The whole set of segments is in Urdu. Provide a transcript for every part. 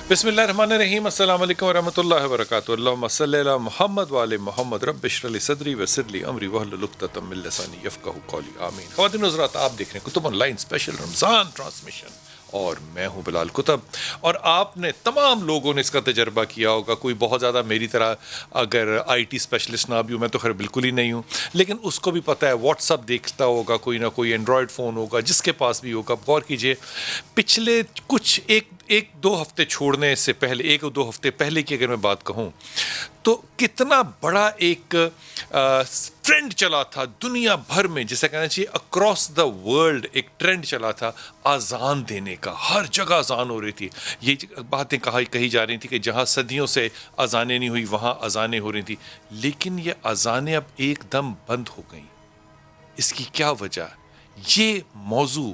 بسم اللہ الرحمن الرحیم، السلام علیکم ورحمۃ اللہ وبرکاتہ۔ اللہم صلی علی محمد وعلی محمد، رب اشرح لی صدری ویسر لی امری واحلل عقدۃ من لسانی یفقہوا قولی، آمین۔ خواتین و حضرات، آپ دیکھ رہے ہیں کتب on line special Ramzan transmission, اور میں ہوں بلال کتب۔ اور آپ نے تمام لوگوں نے اس کا تجربہ کیا ہوگا، کوئی بہت زیادہ میری طرح اگر آئی ٹی اسپیشلسٹ نہ بھی ہوں، میں تو خیر بالکل ہی نہیں ہوں، لیکن اس کو بھی پتہ ہے واٹس اپ دیکھتا ہوگا، کوئی نہ کوئی اینڈرائڈ فون ہوگا جس کے پاس بھی ہوگا۔ غور کیجئے، پچھلے کچھ ایک دو ہفتے چھوڑنے سے پہلے، ایک دو ہفتے پہلے کی اگر میں بات کہوں تو کتنا بڑا ایک ٹرینڈ چلا تھا دنیا بھر میں، جسے کہنا چاہیے اکراس دا ورلڈ ایک ٹرینڈ چلا تھا اذان دینے کا۔ ہر جگہ اذان ہو رہی تھی، یہ باتیں کہی جا رہی تھی کہ جہاں صدیوں سے اذانیں نہیں ہوئی وہاں اذانیں ہو رہی تھیں، لیکن یہ اذانیں اب ایک دم بند ہو گئیں۔ اس کی کیا وجہ؟ یہ موضوع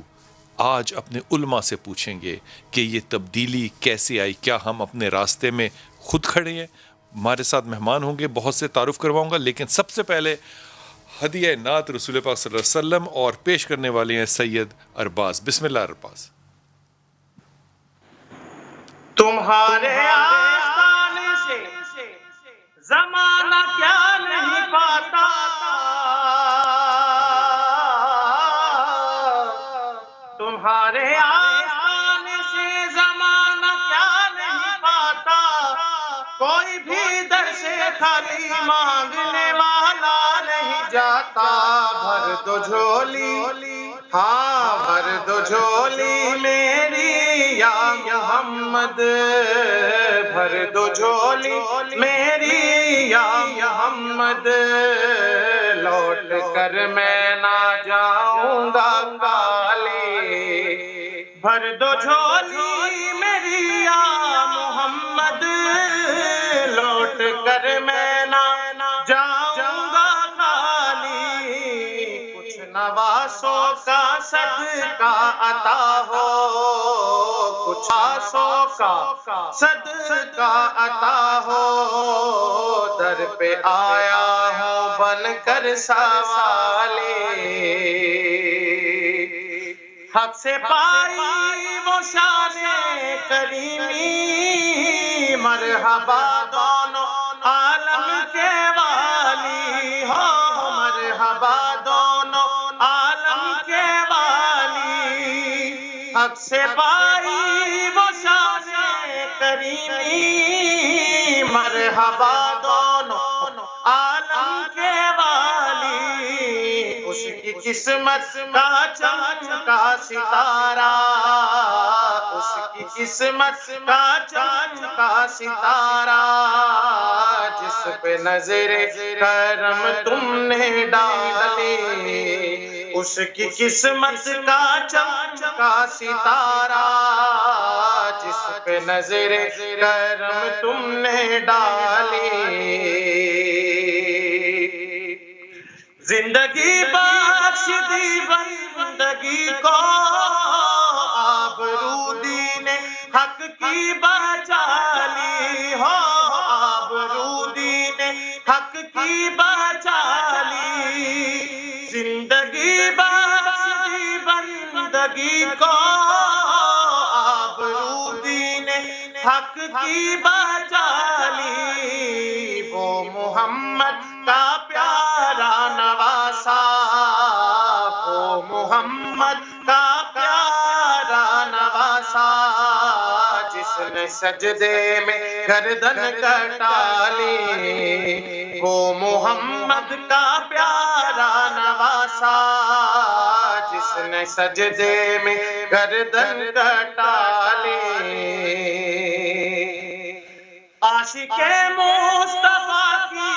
آج اپنے علماء سے پوچھیں گے کہ یہ تبدیلی کیسے آئی، کیا ہم اپنے راستے میں خود کھڑے ہیں؟ ہمارے ساتھ مہمان ہوں گے، بہت سے تعارف کرواؤں گا، لیکن سب سے پہلے ہدیہ نعت رسول پاک صلی اللہ علیہ وسلم، اور پیش کرنے والے ہیں سید ارباز۔ بسم اللہ ارباز۔ تمہارے آستانے سے زمانہ کیا نہیں پاتا، تمہارے آستانے سے زمانہ کیا نہیں پاتا، کوئی بھی در سے خالی مانگنے والا نہیں جاتا۔ بھر دو جھولی، ہاں بھر دو جھولی میری یا محمد، بھر دو جھولی میری یا محمد، لوٹ کر میں نہ جاؤں گا خالی، بھر دو جھولی میری یا محمد، لوٹ کر میں نہ جاؤں گا خالی، کچھ نواسوں کا صدقہ عطا ہو، کچھ نواسوں کا صدقہ عطا ہو، در پہ آیا ہوں بن کر سوالی، حق سے پائی وہ شان کریمی، مرحبا دونوں عالم کے والی، ہو مرحبا دونوں عالم کے والی، حق سے پائی وہ شان کریمی، مرحبا دونوں عالم کے والی، اس کی قسمت کا چمکا ستارہ، اس کی قسمت کا چمکا ستارہ، جس پہ نظر کرم تم نے ڈالی، اس کی قسمت کا چمکا ستارہ، جس پہ نظر کرم تم نے ڈالی، زندگی بخش دی بندگی کو، آبرو دین حق کی بچا لی، ہو آبرو دین حق کی بچا لی، زندگی بخش دی بندگی کو، آبرو دین حق کی بچا لی، وہ محمد کا پیارا نواسا، وہ محمد کا پیارا نواسا، جس نے سجدے میں گردن کٹا لی، وہ محمد کا پیارا نواسا، جس نے سجدے میں گردن کٹا لی، عاشق مصطفیٰ کی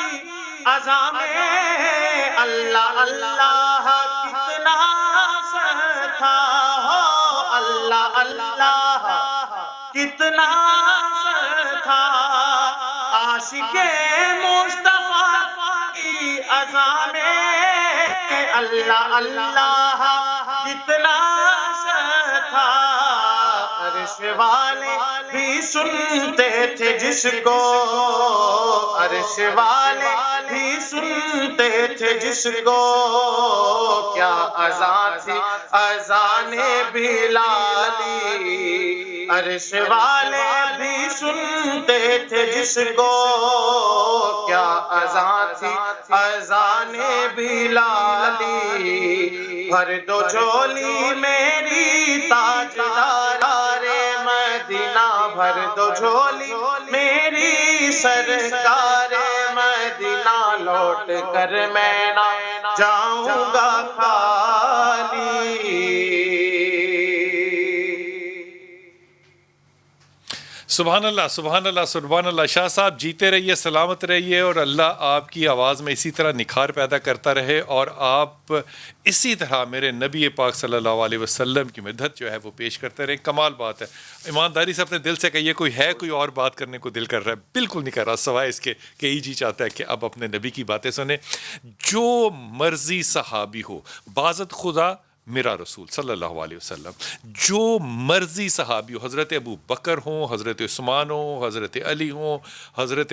اذان میں اللہ اللہ کتنا اثر تھا، ہو اللہ اللہ کتنا اثر تھا، عاشق مصطفیٰ کی اذان میں اللہ اللہ کتنا اثر تھا، عرش والے بھی سنتے تھے جس کو، عرش والے بھی سنتے تھے جس کو، کیا اذان تھی اذان بلالی، عرش والے بھی سنتے تھے جس کو، کیا اذان تھی اذان بلالی، بھر دو جھولی میری تاجدار مدینہ، بھر دو جھولی میری سرکار مدینہ، لوٹ کر میں نہ جاؤں گا خالی۔ سبحان اللہ، سبحان اللہ، سبحان اللہ۔ شاہ صاحب جیتے رہیے، سلامت رہیے، اور اللہ آپ کی آواز میں اسی طرح نکھار پیدا کرتا رہے، اور آپ اسی طرح میرے نبی پاک صلی اللہ علیہ وسلم کی مدحت جو ہے وہ پیش کرتے رہیں۔ کمال بات ہے۔ ایمانداری سے اپنے دل سے کہیے، کوئی اور بات کرنے کو دل کر رہا ہے؟ بالکل نہیں کر رہا، سوائے اس کے کہ جی چاہتا ہے کہ اب اپنے نبی کی باتیں سنیں۔ جو مرضی صحابی ہو، باذت خدا میرا رسول صلی اللہ علیہ وسلم، جو مرضی صحابی ہو، حضرت ابو بکر ہوں، حضرت عثمان ہوں، حضرت علی ہوں، حضرت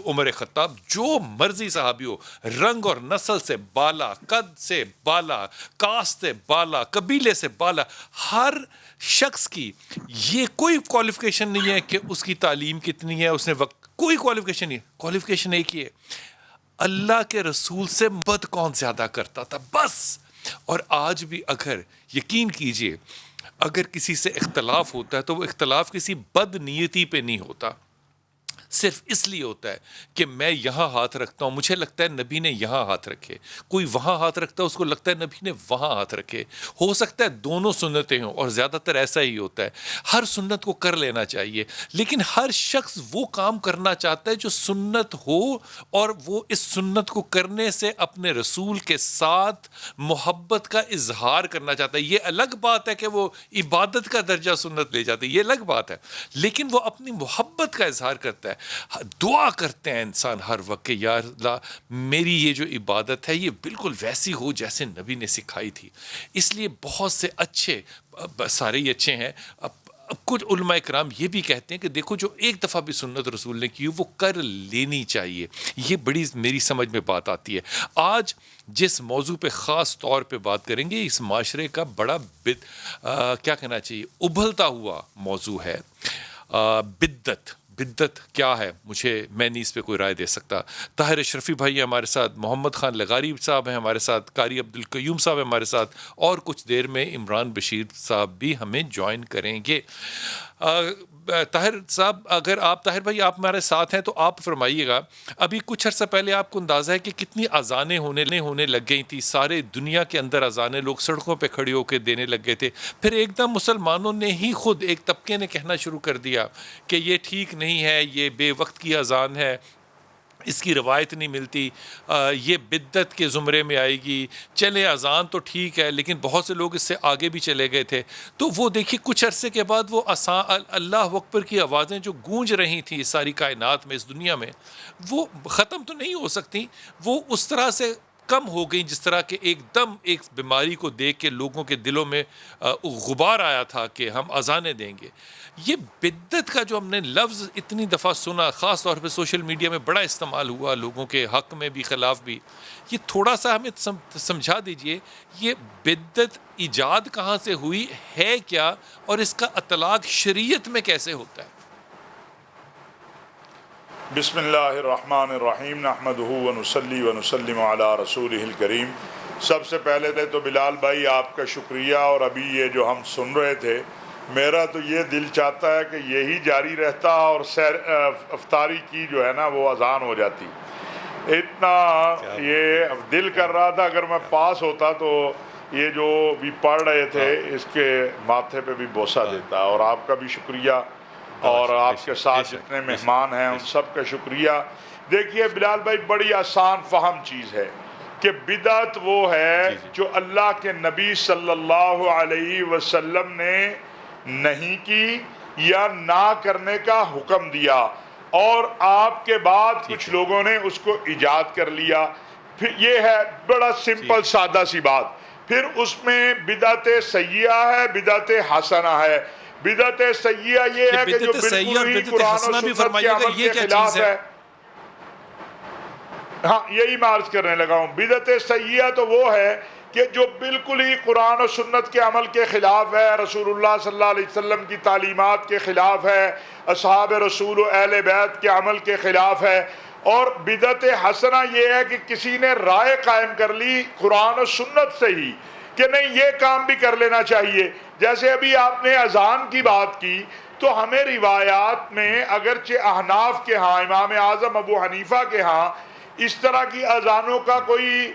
عمر خطاب، جو مرضی صحابی ہو، رنگ اور نسل سے بالا، قد سے بالا، کاسٹ سے بالا، قبیلے سے بالا، ہر شخص کی یہ کوئی کوالیفیکیشن نہیں ہے کہ اس کی تعلیم کتنی ہے، اس نے وقت، کوئی کوالیفیکیشن نہیں ہے، کوالیفیکیشن ایک ہی ہے، اللہ کے رسول سے محبت کون زیادہ کرتا تھا، بس۔ اور آج بھی اگر یقین کیجئے، اگر کسی سے اختلاف ہوتا ہے تو وہ اختلاف کسی بد نیتی پہ نہیں ہوتا، صرف اس لیے ہوتا ہے کہ میں یہاں ہاتھ رکھتا ہوں، مجھے لگتا ہے نبی نے یہاں ہاتھ رکھے، کوئی وہاں ہاتھ رکھتا ہے، اس کو لگتا ہے نبی نے وہاں ہاتھ رکھے۔ ہو سکتا ہے دونوں سنتیں ہوں، اور زیادہ تر ایسا ہی ہوتا ہے، ہر سنت کو کر لینا چاہیے، لیکن ہر شخص وہ کام کرنا چاہتا ہے جو سنت ہو، اور وہ اس سنت کو کرنے سے اپنے رسول کے ساتھ محبت کا اظہار کرنا چاہتا ہے۔ یہ الگ بات ہے کہ وہ عبادت کا درجہ سنت لے جاتے، یہ الگ بات ہے، لیکن وہ اپنی محبت کا اظہار کرتا ہے۔ دعا کرتے ہیں انسان ہر وقت کہ یا اللہ میری یہ جو عبادت ہے یہ بالکل ویسی ہو جیسے نبی نے سکھائی تھی۔ اس لیے بہت سے اچھے، سارے ہی اچھے ہیں، کچھ علماء کرام یہ بھی کہتے ہیں کہ دیکھو جو ایک دفعہ بھی سنت رسول نے کی وہ کر لینی چاہیے۔ یہ بڑی میری سمجھ میں بات آتی ہے۔ آج جس موضوع پہ خاص طور پہ بات کریں گے، اس معاشرے کا بڑا کیا کہنا چاہیے، ابھلتا ہوا موضوع ہے بدعت۔ بدعت کیا ہے؟ میں نہیں اس پہ کوئی رائے دے سکتا۔ طاہر اشرفی بھائی ہمارے ساتھ، محمد خان لغاری صاحب ہیں ہمارے ساتھ، قاری عبدالقیوم صاحب ہیں ہمارے ساتھ، اور کچھ دیر میں عمران بشیر صاحب بھی ہمیں جوائن کریں گے۔ طاہر صاحب، اگر طاہر بھائی آپ ہمارے ساتھ ہیں تو آپ فرمائیے گا، ابھی کچھ عرصہ پہلے آپ کو اندازہ ہے کہ کتنی اذانیں ہونے لگ گئی تھی، سارے دنیا کے اندر اذانیں لوگ سڑکوں پہ کھڑے ہو کے دینے لگ گئے تھے، پھر ایک دم مسلمانوں نے ہی خود، ایک طبقے نے کہنا شروع کر دیا کہ یہ ٹھیک نہیں ہے، یہ بے وقت کی اذان ہے، اس کی روایت نہیں ملتی، یہ بدعت کے زمرے میں آئے گی۔ چلے اذان تو ٹھیک ہے، لیکن بہت سے لوگ اس سے آگے بھی چلے گئے تھے، تو وہ دیکھیے کچھ عرصے کے بعد وہ اللہ اکبر کی آوازیں جو گونج رہی تھیں اس ساری کائنات میں، اس دنیا میں، وہ ختم تو نہیں ہو سکتی، وہ اس طرح سے کم ہو گئی جس طرح کہ ایک دم ایک بیماری کو دیکھ کے لوگوں کے دلوں میں غبار آیا تھا کہ ہم اذانیں دیں گے۔ یہ بدعت کا جو ہم نے لفظ اتنی دفعہ سنا، خاص طور پہ سوشل میڈیا میں بڑا استعمال ہوا، لوگوں کے حق میں بھی خلاف بھی، یہ تھوڑا سا ہمیں سمجھا دیجئے، یہ بدعت ایجاد کہاں سے ہوئی ہے کیا، اور اس کا اطلاق شریعت میں کیسے ہوتا ہے؟ بسم اللہ الرحمن الرحیم، نحمدہ ونصلی ونسلم علی رسولہ الکریم۔ سب سے پہلے تو بلال بھائی آپ کا شکریہ، اور ابھی یہ جو ہم سن رہے تھے، میرا تو یہ دل چاہتا ہے کہ یہی جاری رہتا اور افطاری کی جو ہے نا وہ اذان ہو جاتی۔ اتنا یہ دل کر رہا تھا اگر میں پاس ہوتا تو یہ جو بھی پڑھ رہے تھے اس کے ماتھے پہ بھی بوسہ دیتا، اور آپ کا بھی شکریہ، اور آپ کے ساتھ جتنے مہمان ہیں ان سب کا شکریہ۔ دیکھیے بلال بھائی، بڑی آسان فہم چیز ہے کہ بدعت وہ ہے جو اللہ کے نبی صلی اللہ علیہ وسلم نے نہیں کی یا نہ کرنے کا حکم دیا، اور آپ کے بعد کچھ لوگوں نے اس کو ایجاد کر لیا۔ پھر یہ ہے بڑا سمپل سادہ سی بات۔ پھر اس میں بدعت سیئہ ہے، بدعت حسنہ ہے۔ بدعت سیئہ یہ ہے کہ جو بالکل ہی قرآن و سنت کے عمل کے خلاف ہے۔ ہاں، یہی میں عرض کرنے لگا ہوں۔ بدعت سیئہ تو وہ ہے کہ جو بالکل ہی قرآن و سنت کے عمل کے خلاف ہے، رسول اللہ صلی اللہ علیہ وسلم کی تعلیمات کے خلاف ہے، اصحاب رسول و اہل بیت کے عمل کے خلاف ہے. اور بدعت حسنہ یہ ہے کہ کسی نے رائے قائم کر لی قرآن و سنت سے ہی کہ نہیں یہ کام بھی کر لینا چاہیے. جیسے ابھی آپ نے اذان کی بات کی، تو ہمیں روایات میں اگرچہ احناف کے ہاں، امام اعظم ابو حنیفہ کے ہاں اس طرح کی اذانوں کا کوئی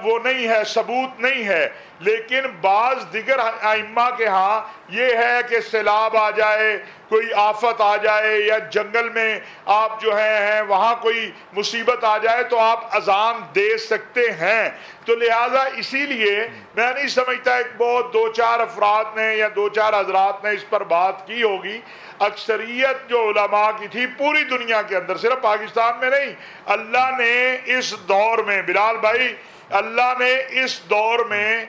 وہ نہیں ہے، ثبوت نہیں ہے، لیکن بعض دیگر ائمہ کے ہاں یہ ہے کہ سیلاب آ جائے، کوئی آفت آ جائے، یا جنگل میں آپ جو ہیں وہاں کوئی مصیبت آ جائے تو آپ اذان دے سکتے ہیں. تو لہٰذا اسی لیے میں نہیں سمجھتا ایک بہت دو چار افراد نے یا دو چار حضرات نے اس پر بات کی ہوگی. اکثریت جو علماء کی تھی پوری دنیا کے اندر، صرف پاکستان میں نہیں، اللہ نے اس دور میں، بلال بھائی، اللہ نے اس دور میں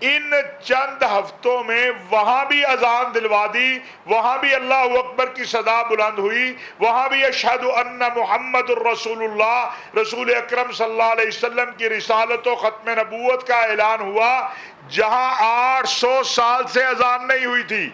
ان چند ہفتوں میں وہاں بھی اذان دلوا دی، وہاں بھی اللہ اکبر کی صدا بلند ہوئی، وہاں بھی اشہد ان محمد الرسول اللہ، رسول اکرم صلی اللہ علیہ وسلم کی رسالت و ختم نبوت کا اعلان ہوا. جہاں 800 سال سے اذان نہیں ہوئی تھی،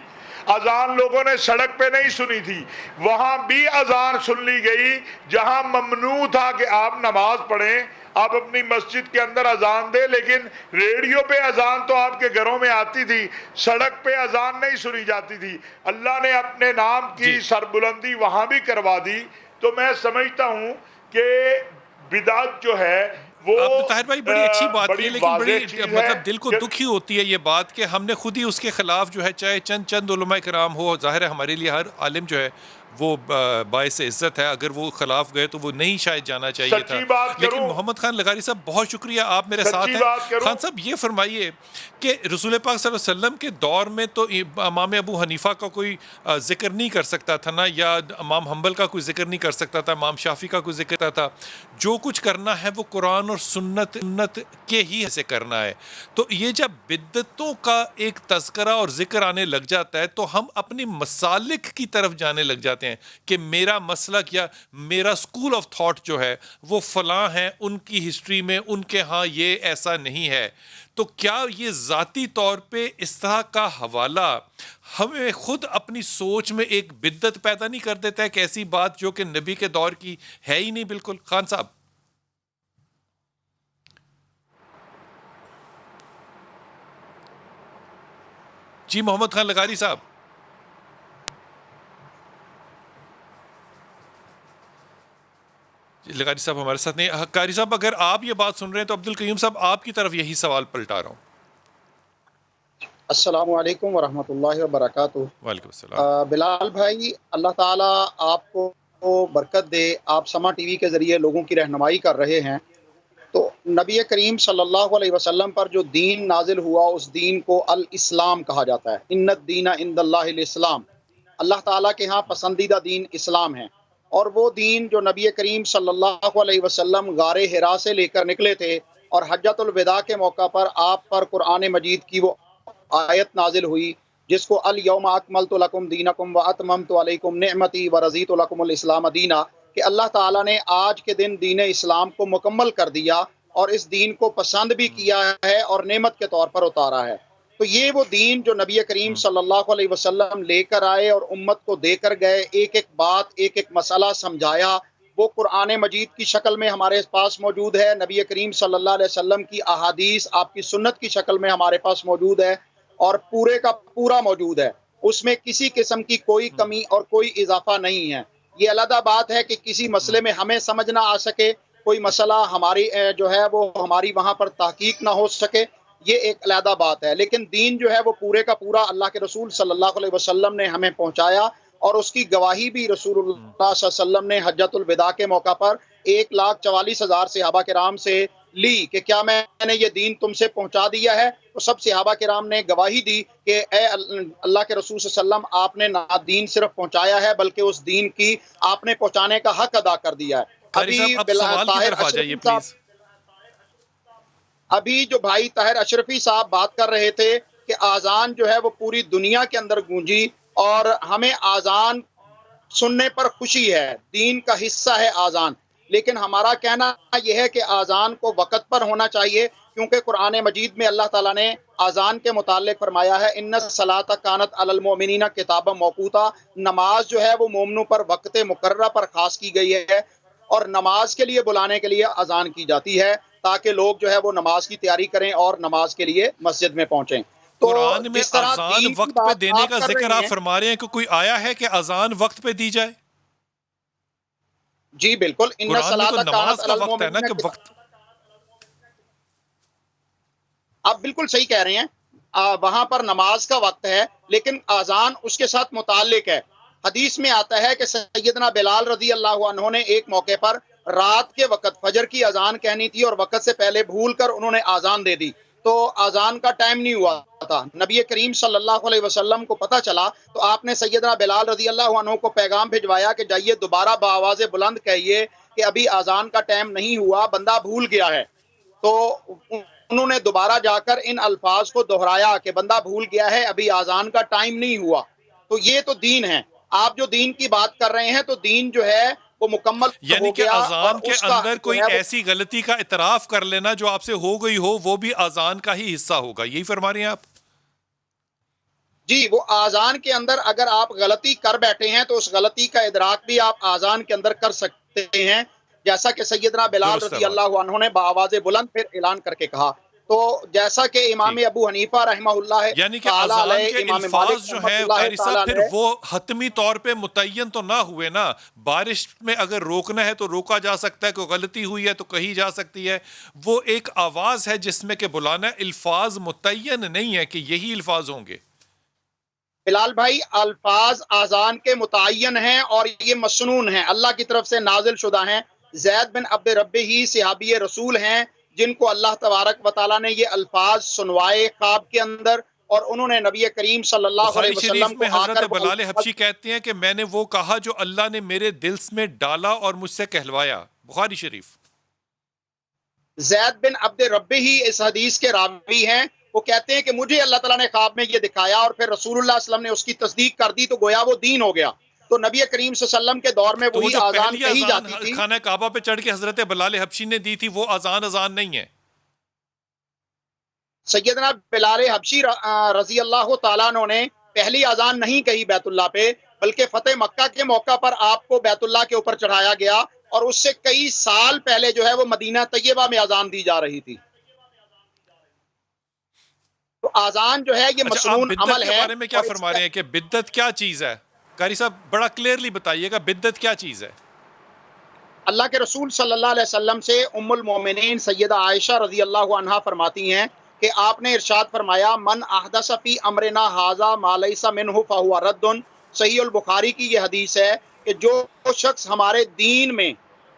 اذان لوگوں نے سڑک پہ نہیں سنی تھی، وہاں بھی اذان سن لی گئی. جہاں ممنوع تھا کہ آپ نماز پڑھیں، آپ اپنی مسجد کے اندر اذان دیں، لیکن ریڈیو پہ اذان تو آپ کے گھروں میں آتی تھی، سڑک پہ اذان نہیں سنی جاتی تھی. اللہ نے اپنے نام کی سربلندی وہاں بھی کروا دی. تو میں سمجھتا ہوں کہ بدعت جو ہے وہ آپ نے طاہر بھائی بڑی اچھی بات کی ہے، لیکن واضح بڑی چیز ہے مطلب دل کو کہ دکھی ہوتی ہے یہ بات کہ ہم نے خود ہی اس کے خلاف جو ہے، چاہے چند علماء کرام ہو، ظاہر ہے ہمارے لیے ہر عالم جو ہے وہ باعث عزت ہے، اگر وہ خلاف گئے تو وہ نہیں شاید جانا چاہیے تھا. سچی بات لیکن کروں، محمد خان لغاری صاحب بہت شکریہ، آپ میرے ساتھ سچی ہیں. بات کروں، خان صاحب یہ فرمائیے کہ رسول پاک صلی اللہ علیہ وسلم کے دور میں تو امام ابو حنیفہ کا کوئی ذکر نہیں کر سکتا تھا نا، یا امام حنبل کا کوئی ذکر نہیں کر سکتا تھا، امام شافعی کا کوئی ذکر تھا. جو کچھ کرنا ہے وہ قرآن اور سنت کے ہی سے کرنا ہے. تو یہ جب بدعتوں کا ایک تذکرہ اور ذکر آنے لگ جاتا ہے تو ہم اپنی مسالک کی طرف جانے لگ جاتے ہیں کہ میرا مسلک یا میرا سکول آف تھاٹ جو ہے وہ فلاں ہے، ان کی ہسٹری میں ان کے ہاں یہ ایسا نہیں ہے. تو کیا یہ ذاتی طور پہ اس طرح کا حوالہ ہمیں خود اپنی سوچ میں ایک بدعت پیدا نہیں کر دیتا ہے کہ ایسی بات جو کہ نبی کے دور کی ہے ہی نہیں بالکل؟ خان صاحب جی، محمد خان لغاری صاحب لغاری صاحب ہمارے ساتھ نہیں. قاری صاحب اگر آپ یہ بات سن رہے ہیں تو عبد القیوم صاحب آپ کی طرف یہی سوال پلٹا رہا ہوں. السلام علیکم ورحمۃ اللہ وبرکاتہ. وعلیکم السلام. بلال بھائی، اللہ تعالیٰ آپ کو برکت دے. آپ سما ٹی وی کے ذریعے لوگوں کی رہنمائی کر رہے ہیں. تو نبی کریم صلی اللہ علیہ وسلم پر جو دین نازل ہوا اس دین کو الاسلام کہا جاتا ہے. ان الدین عند اللہ الاسلام، اللہ تعالیٰ کے ہاں پسندیدہ دین اسلام ہے. اور وہ دین جو نبی کریم صلی اللہ علیہ وسلم غار حرا سے لے کر نکلے تھے، اور حجۃ الوداع کے موقع پر آپ پر قرآن مجید کی وہ آیت نازل ہوئی جس کو الیوم اکملت لکم دینکم واتممت علیکم نعمتی ورضیت لکم الاسلام دینا، کہ اللہ تعالیٰ نے آج کے دن دین اسلام کو مکمل کر دیا اور اس دین کو پسند بھی کیا ہے اور نعمت کے طور پر اتارا ہے. تو یہ وہ دین جو نبی کریم صلی اللہ علیہ وسلم لے کر آئے اور امت کو دے کر گئے، ایک ایک بات، ایک ایک مسئلہ سمجھایا، وہ قرآن مجید کی شکل میں ہمارے پاس موجود ہے. نبی کریم صلی اللہ علیہ وسلم کی احادیث آپ کی سنت کی شکل میں ہمارے پاس موجود ہے، اور پورے کا پورا موجود ہے. اس میں کسی قسم کی کوئی کمی اور کوئی اضافہ نہیں ہے. یہ علیحدہ بات ہے کہ کسی مسئلے میں ہمیں سمجھ نہ آ سکے، کوئی مسئلہ ہماری جو ہے وہ ہماری وہاں پر تحقیق نہ ہو سکے، یہ ایک علیحدہ بات ہے. لیکن دین جو ہے وہ پورے کا پورا اللہ کے رسول صلی اللہ علیہ وسلم نے ہمیں پہنچایا، اور اس کی گواہی بھی رسول اللہ صلی اللہ علیہ وسلم نے حجۃ الوداع کے موقع پر 1,44,000 صحابہ کرام سے لی کہ کیا میں نے یہ دین تم سے پہنچا دیا ہے؟ تو سب صحابہ کرام نے گواہی دی کہ اے اللہ کے رسول صلی اللہ علیہ وسلم، آپ نے نہ دین صرف پہنچایا ہے بلکہ اس دین کی آپ نے پہنچانے کا حق ادا کر دیا ہے. قاری صاحب اب سوال کی طرف آ جائیے پلیز. ابھی جو بھائی طاہر اشرفی صاحب بات کر رہے تھے کہ آذان جو ہے وہ پوری دنیا کے اندر گونجی، اور ہمیں آذان سننے پر خوشی ہے، دین کا حصہ ہے آذان. لیکن ہمارا کہنا یہ ہے کہ اذان کو وقت پر ہونا چاہیے، کیونکہ قرآن مجید میں اللہ تعالیٰ نے اذان کے متعلق فرمایا ہے ان الصلاۃ کانت علی المؤمنین کتابا موقوتا، نماز جو ہے وہ مومنوں پر وقت مقررہ پر خاص کی گئی ہے، اور نماز کے لیے بلانے کے لیے اذان کی جاتی ہے تاکہ لوگ جو ہے وہ نماز کی تیاری کریں اور نماز کے لیے مسجد میں پہنچیں۔ تو قرآن میں جس طرح اذان دین کی وقت پہ بات دینے کا کر ذکر رہے آپ ہیں، فرما رہے ہیں کہ کوئی آیا ہے کہ اذان وقت پہ دی جائے؟ جی بالکل، ان قرآن میں تو الصلاۃ کانت نماز علی کا وقت ہے نا المؤمنین کہ وقت. آپ بالکل صحیح کہہ رہے ہیں، وہاں پر نماز کا وقت ہے، لیکن اذان اس کے ساتھ متعلق ہے۔ حدیث میں آتا ہے کہ سیدنا بلال رضی اللہ عنہ نے ایک موقع پر رات کے وقت فجر کی اذان کہنی تھی اور وقت سے پہلے بھول کر انہوں نے اذان دے دی، تو اذان کا ٹائم نہیں ہوا تھا۔ نبی کریم صلی اللہ علیہ وسلم کو پتہ چلا تو آپ نے سیدنا بلال رضی اللہ عنہ کو پیغام بھجوایا کہ جائیے دوبارہ بآواز بلند کہیے کہ ابھی اذان کا ٹائم نہیں ہوا، بندہ بھول گیا ہے۔ تو انہوں نے دوبارہ جا کر ان الفاظ کو دہرایا کہ بندہ بھول گیا ہے، ابھی اذان کا ٹائم نہیں ہوا۔ تو یہ تو دین ہے، آپ جو دین کی بات کر رہے ہیں تو دین جو ہے وہ مکمل یعنی ہو کہ گیا، اور اذان کے اس کا اندر جو کوئی ہے وہ ایسی غلطی کا اعتراف کر لینا جو آپ سے ہو گئی ہو وہ بھی اذان کا ہی حصہ ہوگا، یہی فرما رہے ہیں آپ؟ جی، وہ اذان کے اندر اگر آپ غلطی کر بیٹھے ہیں تو اس غلطی کا ادراک بھی آپ اذان کے اندر کر سکتے ہیں، جیسا کہ سیدنا بلال درست ہے رضی بات. اللہ عنہ نے بآواز بلند پھر اعلان کر کے کہا۔ تو جیسا کہ امام ٹھیک، ابو حنیفہ رحمہ اللہ یعنی کہ تعالی اذان علیہ، کے امام مالک الفاظ جو رحمۃ ہیں اللہ قاری تعالی صاحب پھر علیہ، وہ حتمی طور پہ متعین تو نہ ہوئے نا؟ بارش میں اگر روکنا ہے تو روکا جا سکتا ہے، کوئی غلطی ہوئی ہے تو کہی جا سکتی ہے، وہ ایک آواز ہے جس میں کہ بلانا ہے، الفاظ متعین نہیں ہے کہ یہی الفاظ ہوں گے۔ بلال بھائی الفاظ اذان کے متعین ہیں اور یہ مسنون ہیں، اللہ کی طرف سے نازل شدہ ہیں۔ زید بن عبد ربی ہی صحابی رسول ہیں جن کو اللہ تبارک و تعالیٰ نے یہ الفاظ سنوائے خواب کے اندر، اور انہوں نے نبی کریم صلی اللہ بخاری علیہ شریف وسلم میں کو آ حضرت کر وہ بلال الفاظ، حبشی کہتے ہیں کہ میں نے وہ کہا جو اللہ نے میرے دل میں ڈالا اور مجھ سے کہلوایا، بخاری شریف. زید بن عبد ربی ہی اس حدیث کے راوی ہیں، وہ کہتے ہیں کہ مجھے اللہ تعالیٰ نے خواب میں یہ دکھایا اور پھر رسول اللہ صلی اللہ علیہ وسلم نے اس کی تصدیق کر دی، تو گویا وہ دین ہو گیا۔ تو نبی کریم صلی اللہ علیہ وسلم کے دور میں تو وہ وہی جو اذان پہلی کہی اذان جاتی تھی۔ خانہ کعبہ پہ چڑھ کے حضرت بلال حبشی نے دی تھی وہ اذان نہیں ہے؟ سیدنا بلال حبشی رضی اللہ تعالیٰ عنہ نے پہلی اذان نہیں کہی بیت اللہ پہ، بلکہ فتح مکہ کے موقع پر آپ کو بیت اللہ کے اوپر چڑھایا گیا، اور اس سے کئی سال پہلے جو ہے وہ مدینہ طیبہ میں اذان دی جا رہی تھی۔ تو اذان جو ہے یہ اچھا، آپ مسنون بدعت عمل کے ہے، بارے میں کیا اور اس فرما کا رہے ہیں کہ بدعت کیا چیز ہے؟ قاری صاحب بڑا کلیئرلی بتائیے گا، بدعت کیا چیز ہے؟ اللہ کے رسول صلی اللہ علیہ وسلم سے ام المومنین سیدہ عائشہ رضی اللہ عنہا فرماتی ہیں کہ آپ نے ارشاد فرمایا من احدث فی امرنا ھذا ما لیس منہ فہو رد۔ صحیح البخاری کی یہ حدیث ہے کہ جو شخص ہمارے دین میں،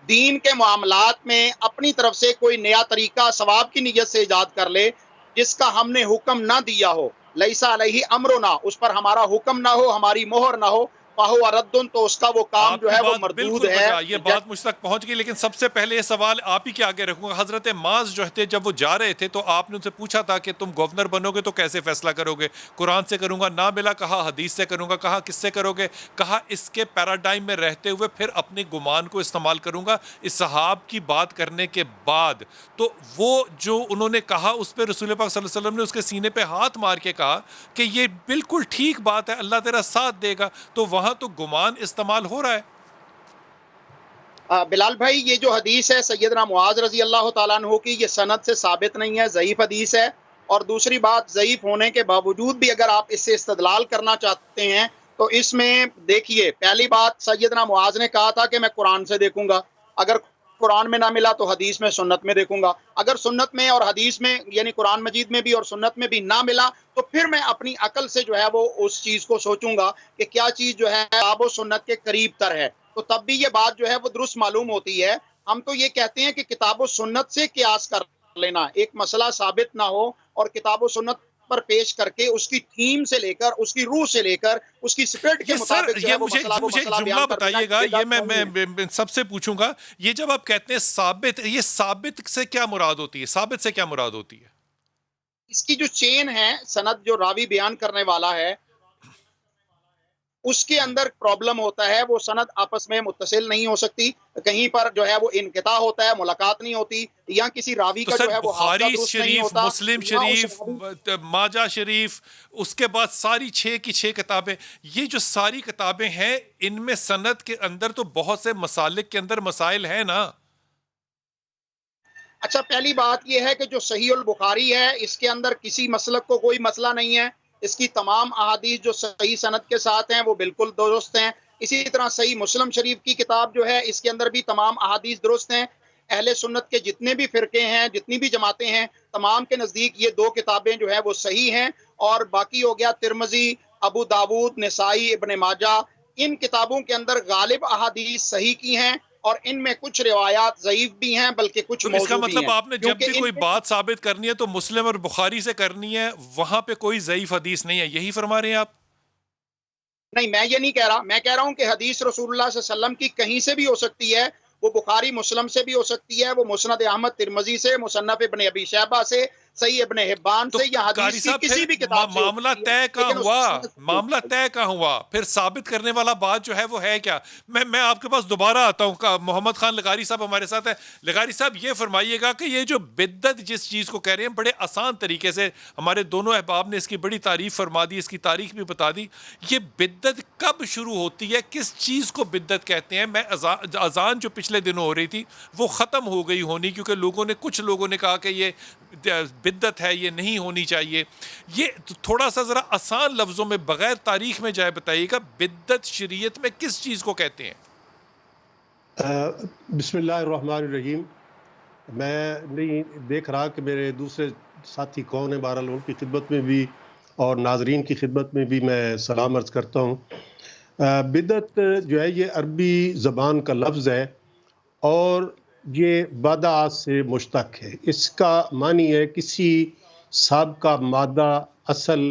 دین کے معاملات میں اپنی طرف سے کوئی نیا طریقہ ثواب کی نیت سے ایجاد کر لے جس کا ہم نے حکم نہ دیا ہو، لیسا علیہ امرنا، اس پر ہمارا حکم نہ ہو، ہماری مہر نہ ہو، فہو رد، تو اس کا وہ کام آپ جو کی ہے وہ بات مردود بالکل ہے۔ بجا، یہ بات مجھ تک پہنچ گئی، لیکن سب سے پہلے یہ سوال آپ ہی کے آگے رکھوں گا۔ حضرت معاذ جو تھے جب وہ جا رہے تھے تو آپ نے ان سے پوچھا تھا کہ تم گورنر بنو گے تو کیسے فیصلہ کرو گے؟ قرآن سے کروں گا، نہ ملا، کہا حدیث سے کروں گا، کہا کس سے کرو گے؟ کہا اس کے پیراڈائم میں رہتے ہوئے پھر اپنے گمان کو استعمال کروں گا۔ اصحاب کی بات کرنے کے بعد تو وہ جو انہوں نے کہا اس پہ رسول پاک صلی اللہ علیہ وسلم نے اس کے سینے پہ ہاتھ مار کے کہا کہ یہ بالکل ٹھیک بات ہے، اللہ تیرا ساتھ دے گا، تو وہاں تو گمان استعمال ہو رہا ہے۔ بلال بھائی یہ جو حدیث ہے سیدنا معاذ رضی اللہ تعالیٰ عنہ کی، یہ سند سے ثابت نہیں ہے، ضعیف حدیث ہے۔ اور دوسری بات، ضعیف ہونے کے باوجود بھی اگر آپ اس سے استدلال کرنا چاہتے ہیں تو اس میں دیکھیے، پہلی بات سیدنا معاذ نے کہا تھا کہ میں قرآن سے دیکھوں گا، اگر قرآن میں نہ ملا تو حدیث میں سنت میں دیکھوں گا، اگر سنت میں اور حدیث میں یعنی قرآن مجید میں بھی اور سنت میں بھی نہ ملا تو پھر میں اپنی عقل سے جو ہے وہ اس چیز کو سوچوں گا کہ کیا چیز جو ہے کتاب و سنت کے قریب تر ہے، تو تب بھی یہ بات جو ہے وہ درست معلوم ہوتی ہے۔ ہم تو یہ کہتے ہیں کہ کتاب و سنت سے قیاس کر لینا، ایک مسئلہ ثابت نہ ہو اور کتاب و سنت پر پیش کر کے اس کی تھیم سے لے کر، اس کی روح سے لے کر، اس کی اسپرٹ کے یہ سر، مطابق جو ہے یہ وہ مجھے ایک مسئلہ جملہ بیان کر دینا بتائیے گا، یہ بدعت نہیں ہے۔ میں سب سے پوچھوں گا، یہ جب آپ کہتے ہیں ثابت، یہ ثابت سے کیا مراد ہوتی ہے؟ ثابت سے کیا مراد ہوتی ہے؟ اس کی جو چین ہے، سند جو راوی بیان کرنے والا ہے اس کے اندر پرابلم ہوتا ہے، وہ سند آپس میں متصل نہیں ہو سکتی، کہیں پر جو ہے وہ انقطاع ہوتا ہے، ملاقات نہیں ہوتی، یا کسی راوی تو کا جو سر ہے وہ حافظہ بخاری درست نہیں شریف، ہوتا، مسلم یا اس شریف، راوی ماجہ شریف، اس کے بعد ساری 6 کی 6 کتابیں، یہ جو ساری کتابیں ہیں ان میں سند کے اندر تو بہت سے مسالک کے اندر مسائل ہیں نا؟ اچھا، پہلی بات یہ ہے کہ جو صحیح البخاری ہے اس کے اندر کسی مسلک کو کوئی مسئلہ نہیں ہے، اس کی تمام احادیث جو صحیح سند کے ساتھ ہیں وہ بالکل درست ہیں۔ اسی طرح صحیح مسلم شریف کی کتاب جو ہے اس کے اندر بھی تمام احادیث درست ہیں۔ اہل سنت کے جتنے بھی فرقے ہیں، جتنی بھی جماعتیں ہیں، تمام کے نزدیک یہ 2 کتابیں جو ہے وہ صحیح ہیں، اور باقی ہو گیا ترمذی، ابو داود، نسائی، ابن ماجہ، ان کتابوں کے اندر غالب احادیث صحیح کی ہیں، اور ان میں کچھ روایات ضعیف بھی ہیں بلکہ کچھ تو اس کا موضوع بھی ہیں، مطلب آپ نے جب کیونکہ بھی ان کوئی کے بات ثابت کرنی ہے تو مسلم اور بخاری سے کرنی ہے، وہاں پہ کوئی ضعیف حدیث نہیں ہے، یہی فرما رہے ہیں آپ؟ نہیں، میں یہ نہیں کہہ رہا، میں کہہ رہا ہوں کہ حدیث رسول اللہ صلی اللہ علیہ وسلم کی کہیں سے بھی ہو سکتی ہے، وہ بخاری مسلم سے بھی ہو سکتی ہے، وہ مسند احمد ترمذی سے، مصنف ابن ابی شیبہ سے، صحیح ابن حبان تو سے، یا قاری حدیث کی صاحب پھر کسی بھی کتاب سے ہو معاملہ سکتی ہے، طے کہاں لیکن اس ہوا؟ کی سند صحیح ہونی معاملہ چاہیے۔ طے کہاں ہوا؟ پھر ثابت کرنے والا بات جو ہے وہ ہے کیا؟ میں آپ کے پاس دوبارہ آتا ہوں، محمد خان لغاری صاحب ہمارے ساتھ ہیں۔ لغاری صاحب یہ فرمائیے گا کہ یہ جو بدعت جس چیز کو کہہ رہے ہیں، بڑے آسان طریقے سے ہمارے دونوں احباب نے اس کی بڑی تعریف فرما دی، اس کی تاریخ بھی بتا دی۔ یہ بدعت کب شروع ہوتی ہے؟ کس چیز کو بدعت کہتے ہیں؟ میں اذان جو پچھلے دنوں ہو رہی تھی وہ ختم ہو گئی ہونی، کیونکہ کچھ لوگوں نے کہا کہ یہ بدعت ہے، یہ نہیں ہونی چاہیے۔ یہ تھوڑا سا ذرا آسان لفظوں میں بغیر تاریخ میں جائے بتائیے گا، بدعت شریعت میں کس چیز کو کہتے ہیں؟ بسم اللہ الرحمن الرحیم۔ میں نہیں دیکھ رہا کہ میرے دوسرے ساتھی کون ہیں، بہرحال ان کی خدمت میں بھی اور ناظرین کی خدمت میں بھی میں سلام عرض کرتا ہوں۔ بدعت جو ہے یہ عربی زبان کا لفظ ہے اور یہ بدع سے مشتق ہے۔ اس کا معنی ہے کسی سابقہ مادہ، اصل،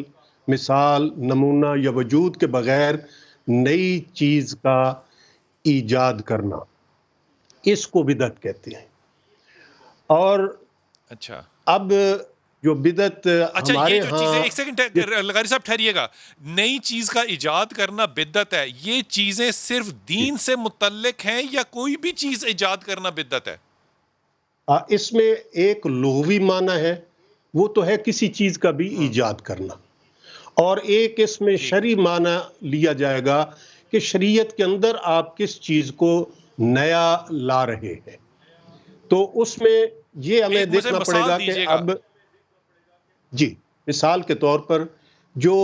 مثال، نمونہ یا وجود کے بغیر نئی چیز کا ایجاد کرنا، اس کو بدعت کہتے ہیں۔ اور اچھا اب جو بدعت اچھا، یہ ہمارے جو چیزیں، ہاں ایک سیکنڈ لغاری صاحب ٹھہریے گا، نئی چیز کا ایجاد کرنا بدعت ہے، یہ چیزیں صرف دین سے متعلق ہیں یا کوئی بھی چیز ایجاد کرنا بدعت ہے؟ اس میں ایک لغوی معنی ہے، وہ تو ہے کسی چیز کا بھی ایجاد کرنا، اور ایک اس میں ٹھیک، شرعی معنی لیا جائے گا کہ شریعت کے اندر آپ کس چیز کو نیا لا رہے ہیں۔ تو اس میں یہ ہمیں ایک مجھے دیکھنا پڑے مثال گا کہ دیجیے گا۔ اب جی، مثال کے طور پر جو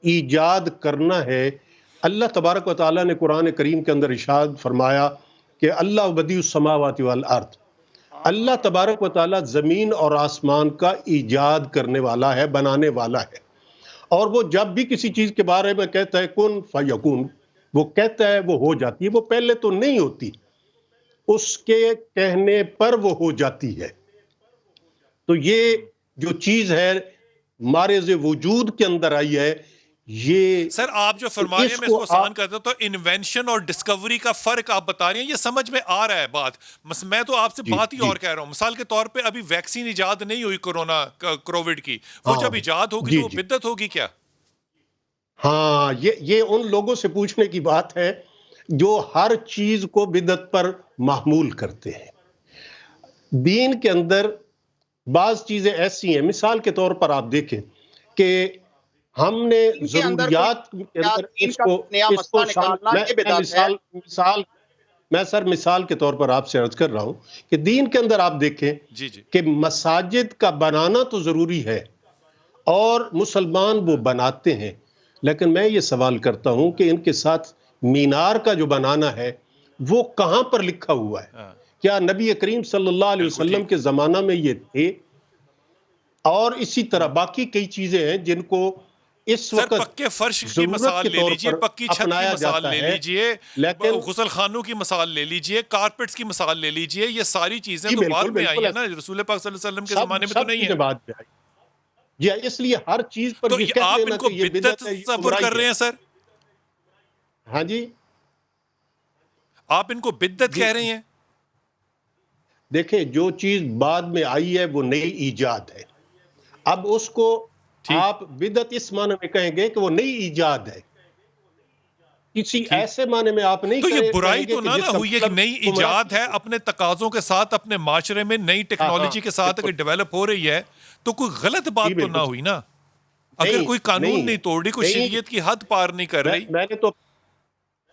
ایجاد کرنا ہے، اللہ تبارک و تعالیٰ نے قرآن کریم کے اندر ارشاد فرمایا کہ اللہ بدیع السماوات والارض، اللہ تبارک و تعالیٰ زمین اور آسمان کا ایجاد کرنے والا ہے، بنانے والا ہے، اور وہ جب بھی کسی چیز کے بارے میں کہتا ہے کن فیکون، وہ کہتا ہے وہ ہو جاتی ہے، وہ پہلے تو نہیں ہوتی، اس کے کہنے پر وہ ہو جاتی ہے۔ تو یہ جو چیز ہے مارز وجود کے اندر آئی ہے، یہ سر آپ جو فرما رہے ہیں میں اس کو آسان کرتا ہوں، تو انوینشن اور ڈسکوری کا فرق آپ بتا رہے ہیں، یہ سمجھ میں آ رہا ہے بات۔ میں تو آپ سے جی بات ہی جی اور کہہ رہا ہوں، مثال کے طور پہ ابھی ویکسین ایجاد نہیں ہوئی کووڈ کی، وہ ہاں جب ایجاد ہوگی جی تو وہ جی بدعت ہوگی کیا؟ ہاں، یہ ان لوگوں سے پوچھنے کی بات ہے جو ہر چیز کو بدعت پر محمول کرتے ہیں۔ دین کے اندر بعض چیزیں ایسی ہیں، مثال کے طور پر آپ دیکھیں کہ ہم نے ان کے اندر کوئی ضروریات کے اندر دین اس کا نیا کو مسئلہ شامل، نکالنا یہ بدعت ہے۔ مثال کے طور پر آپ سے عرض کر رہا ہوں کہ دین کے اندر آپ دیکھیں جی جی، کہ مساجد کا بنانا تو ضروری ہے اور مسلمان وہ بناتے ہیں، لیکن میں یہ سوال کرتا ہوں کہ ان کے ساتھ مینار کا جو بنانا ہے وہ کہاں پر لکھا ہوا ہے؟ ہاں کیا نبی کریم صلی اللہ علیہ بالکل وسلم ٹھیک۔ کے زمانہ میں یہ تھے؟ اور اسی طرح باقی کئی چیزیں ہیں جن کو اس سر وقت پکے فرش کی ضرورت مثال کے لے طور لیجئے، پر پکی چھت کی اپنایا مثال جاتا لے ہے، لیجئے، لیکن غسل خانوں کی مثال لے لیجئے، کارپٹس کی مثال لے لیجئے، یہ ساری چیزیں جی تو بعد بالکل میں آئی بالکل ہیں نا، رسول پاک صلی اللہ علیہ وسلم کے زمانے میں تو سب نہیں ہے۔ چیزیں بعد میں آئی جی، اس لیے ہر چیز پر تو یہ کہہ آپ ان دینا کو کہ یہ بدعت بدعت ہے، یہ تصور گمراہی کر رہے ہے۔ ہیں سر؟ ہاں جی آپ ان کو بدعت جی کہہ رہے ہیں؟ دیکھیں، جو چیز بعد میں آئی ہے وہ نئی ایجاد ہے۔ اب اس کو ٹھیک، آپ بدعت اس معنی میں کہیں گے کہ وہ نئی ایجاد ہے، کسی ایسے معنی میں آپ نہیں تو یہ برائی کہیں گے تو کہ نہ جس کا ہوئی ہے کہ مطلب نئی ایجاد ہے اپنے تقاضوں کے ساتھ اپنے معاشرے میں نئی ٹیکنالوجی کے ساتھ اگر ڈیولپ ہو رہی ہے تو کوئی غلط جی بات تو نہ بالکل ہوئی نا. اگر کوئی قانون نہیں توڑ رہی، کوئی نہیں شریعت کی حد پار نہیں کر رہی. میں نے تو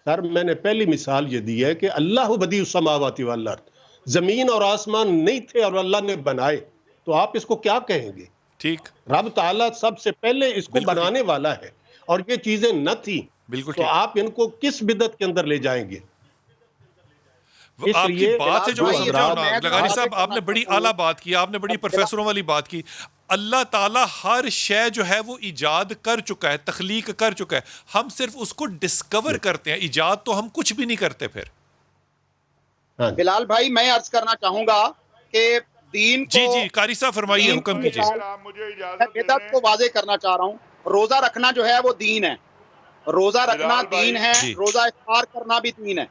سر میں نے پہلی مثال یہ دی ہے کہ اللہ بدیع السماوات والارض، زمین اور آسمان نہیں تھے اور اللہ نے بنائے، تو آپ اس کو کیا کہیں گے؟ ٹھیک، رب تعالیٰ سب سے پہلے اس کو بالکل ٹھیک، بنانے والا ہے اور یہ چیزیں نہ تھیں، بالکل تو ٹھیک. آپ ان کو کس بدعت کے اندر لے جائیں گے؟ اس آپ کی لیے بات سے بلال جو میں جو بھائی سمجھا ہوں حضرات نا میں بھی لغاری واضح صاحب، آپ کرنا نے بڑی چاہتا ہوں اعلیٰ بات کی، آپ نے بڑی پروفیسروں والی بات کی. اللہ تعالیٰ ہر شے جو ہے وہ ایجاد کر چکا ہے، تخلیق کر چکا ہے. ہم صرف اس کو ڈسکور کرتے ہیں، ایجاد تو ہم کچھ بھی نہیں کرتے پھر. ہاں جی بلال بھائی میں عرض کرنا چاہوں گا کہ دین کو جی جی قاری صاحب فرمائیے، دین کی حکم بھائی کیجیے. مثال اگر آپ مجھے میں اجازت دے بدعت دیں، کو واضح کرنا چاہ رہا ہوں. روزہ رکھنا جو ہے وہ دین ہے، روزہ رکھنا بلال دین بھائی ہے، جی روزہ افطار کرنا بھی دین ہے،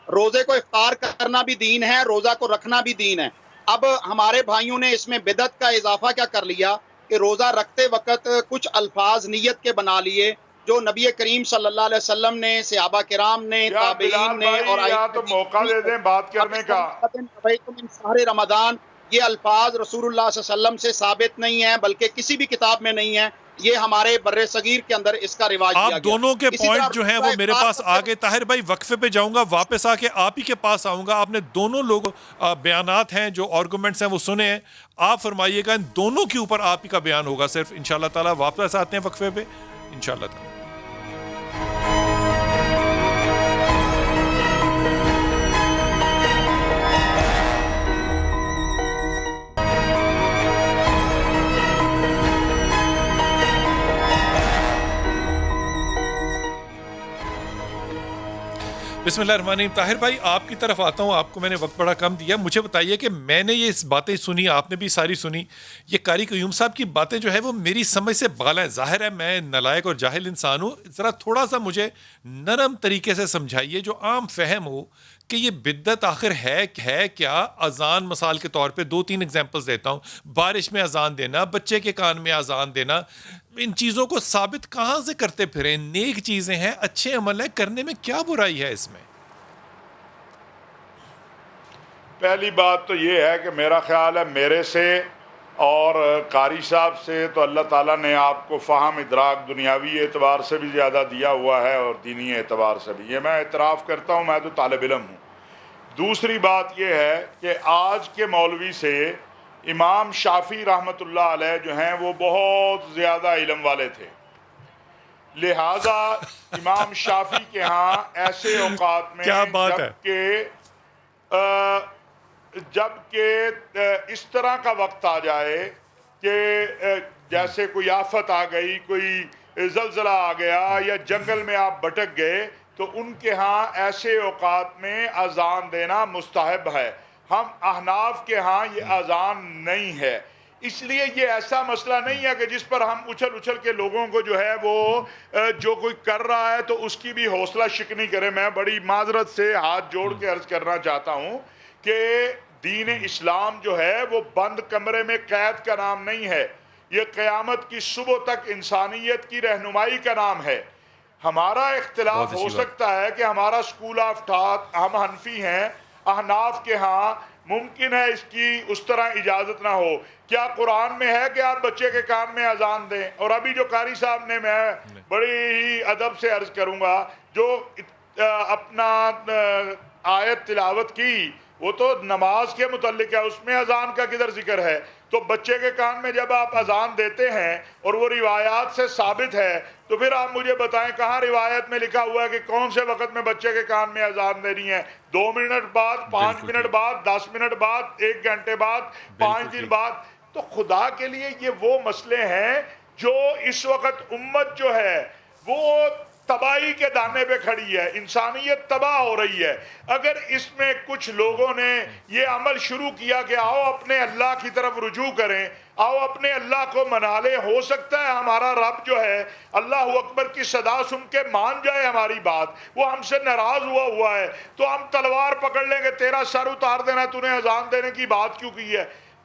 روزے کو افطار کرنا بھی دین ہے، روزہ کو رکھنا بھی دین ہے. اب ہمارے بھائیوں نے اس میں بدعت کا اضافہ کیا کر لیا کہ روزہ رکھتے وقت کچھ الفاظ نیت کے بنا لیے جو نبی کریم صلی اللہ علیہ وسلم نے، صحابہ کرام نے، یا بلال تابعین نے بھائی اور یا ائمہ تو دین موقع نہیں دے ہے. دیں بات اب کرنے اس کا. طرح شہر رمضان، یہ الفاظ رسول اللہ صلی اللہ علیہ وسلم سے ثابت نہیں ہیں، بلکہ کسی بھی کتاب میں نہیں ہے. یہ ہمارے بر صغیر کے اندر اس کا رواج آپ کیا گیا. دونوں کے اسی طرح پوائنٹ جو ہیں روزہ وہ میرے افطار پاس کرتے آ گئے. طاہر بھائی وقفے پہ جاؤں گا، واپس آ کے آپ ہی کے پاس آؤں گا. آپ نے دونوں لوگ بیانات ہیں جو آرگومنٹس ہیں وہ سنے ہیں. آپ فرمائیے گا، ان دونوں کے اوپر آپ ہی کا بیان ہوگا صرف. انشاءاللہ تعالیٰ واپس آتے ہیں وقفے پہ انشاءاللہ تعالیٰ. بسم اللہ الرحمن الرحیم. طاہر بھائی آپ کی طرف آتا ہوں. آپ کو میں نے وقت بڑا کم دیا. مجھے بتائیے کہ میں نے یہ باتیں سنی، آپ نے بھی ساری سنی. یہ قاری قیوم صاحب کی باتیں جو ہے وہ میری سمجھ سے بالا ہے. ظاہر ہے میں نالائق اور جاہل انسان ہوں. ذرا تھوڑا سا مجھے نرم طریقے سے سمجھائیے جو عام فہم ہو کہ یہ بدعت آخر ہے کیا. اذان مثال کے طور پہ 2-3 ایگزامپلز دیتا ہوں. بارش میں اذان دینا، بچے کے کان میں اذان دینا، ان چیزوں کو ثابت کہاں سے کرتے پھریں؟ نیک چیزیں ہیں، اچھے عمل ہیں، کرنے میں کیا برائی ہے اس میں؟ پہلی بات تو یہ ہے کہ میرا خیال ہے میرے سے اور قاری صاحب سے تو اللہ تعالیٰ نے آپ کو فہم ادراک دنیاوی اعتبار سے بھی زیادہ دیا ہوا ہے اور دینی اعتبار سے بھی. یہ میں اعتراف کرتا ہوں، میں تو طالب علم ہوں. دوسری بات یہ ہے کہ آج کے مولوی سے امام شافعی رحمۃ اللہ علیہ جو ہیں وہ بہت زیادہ علم والے تھے. لہذا امام شافعی کے ہاں ایسے اوقات میں کیا بات ہے. جب کہ اس طرح کا وقت آ جائے کہ جیسے کوئی آفت آ گئی، کوئی زلزلہ آ گیا یا جنگل میں آپ بھٹک گئے، تو ان کے ہاں ایسے اوقات میں اذان دینا مستحب ہے. ہم احناف کے ہاں یہ اذان نہیں ہے. اس لیے یہ ایسا مسئلہ نہیں ہے کہ جس پر ہم اچھل کے لوگوں کو جو ہے وہ جو کوئی کر رہا ہے تو اس کی بھی حوصلہ شکنی کرے. میں بڑی معذرت سے ہاتھ جوڑ کے عرض کرنا چاہتا ہوں کہ دین اسلام جو ہے وہ بند کمرے میں قید کا نام نہیں ہے. یہ قیامت کی صبح تک انسانیت کی رہنمائی کا نام ہے. ہمارا اختلاف ہو سکتا ہے کہ ہمارا سکول آف تھاٹ، ہم حنفی ہیں، احناف کے ہاں ممکن ہے اس کی اس طرح اجازت نہ ہو. کیا قرآن میں ہے کہ آپ بچے کے کان میں اذان دیں؟ اور ابھی جو قاری صاحب نے، میں بڑی ہی ادب سے عرض کروں گا، جو اپنا آیت تلاوت کی وہ تو نماز کے متعلق ہے، اس میں اذان کا کدھر ذکر ہے؟ تو بچے کے کان میں جب آپ اذان دیتے ہیں اور وہ روایات سے ثابت ہے، تو پھر آپ مجھے بتائیں کہاں روایت میں لکھا ہوا ہے کہ کون سے وقت میں بچے کے کان میں اذان دینی ہے؟ 2 منٹ بعد، 5 منٹ بعد، 10 منٹ بعد، 1 گھنٹے بعد، 5 دن بعد؟ تو خدا کے لیے یہ وہ مسئلے ہیں جو اس وقت امت جو ہے وہ تباہی کے دانے پہ کھڑی ہے. انسانیت تباہ ہو رہی ہے. اگر اس میں کچھ لوگوں نے یہ عمل شروع کیا کہ آؤ اپنے اللہ کی طرف رجوع کریں، آؤ اپنے اللہ کو منا لیں، ہو سکتا ہے ہمارا رب جو ہے اللہ اکبر کی صدا سن کے مان جائے ہماری بات، وہ ہم سے ناراض ہوا ہے تو ہم تلوار پکڑ لیں گے، تیرا سر اتار دینا، تو نے اذان دینے کی بات کیوں کی ہے؟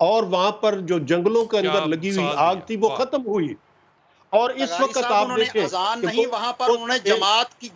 اور وہاں پر جو جنگلوں کے کیا اندر لگی ہوئی مثال آگ دی ہے، تھی وہ واہ۔ ختم ہوئی. اور اس لغاری وقت صاحب آپ انہوں نے دیکھیں اذان کہ نہیں، وہاں پر انہوں نے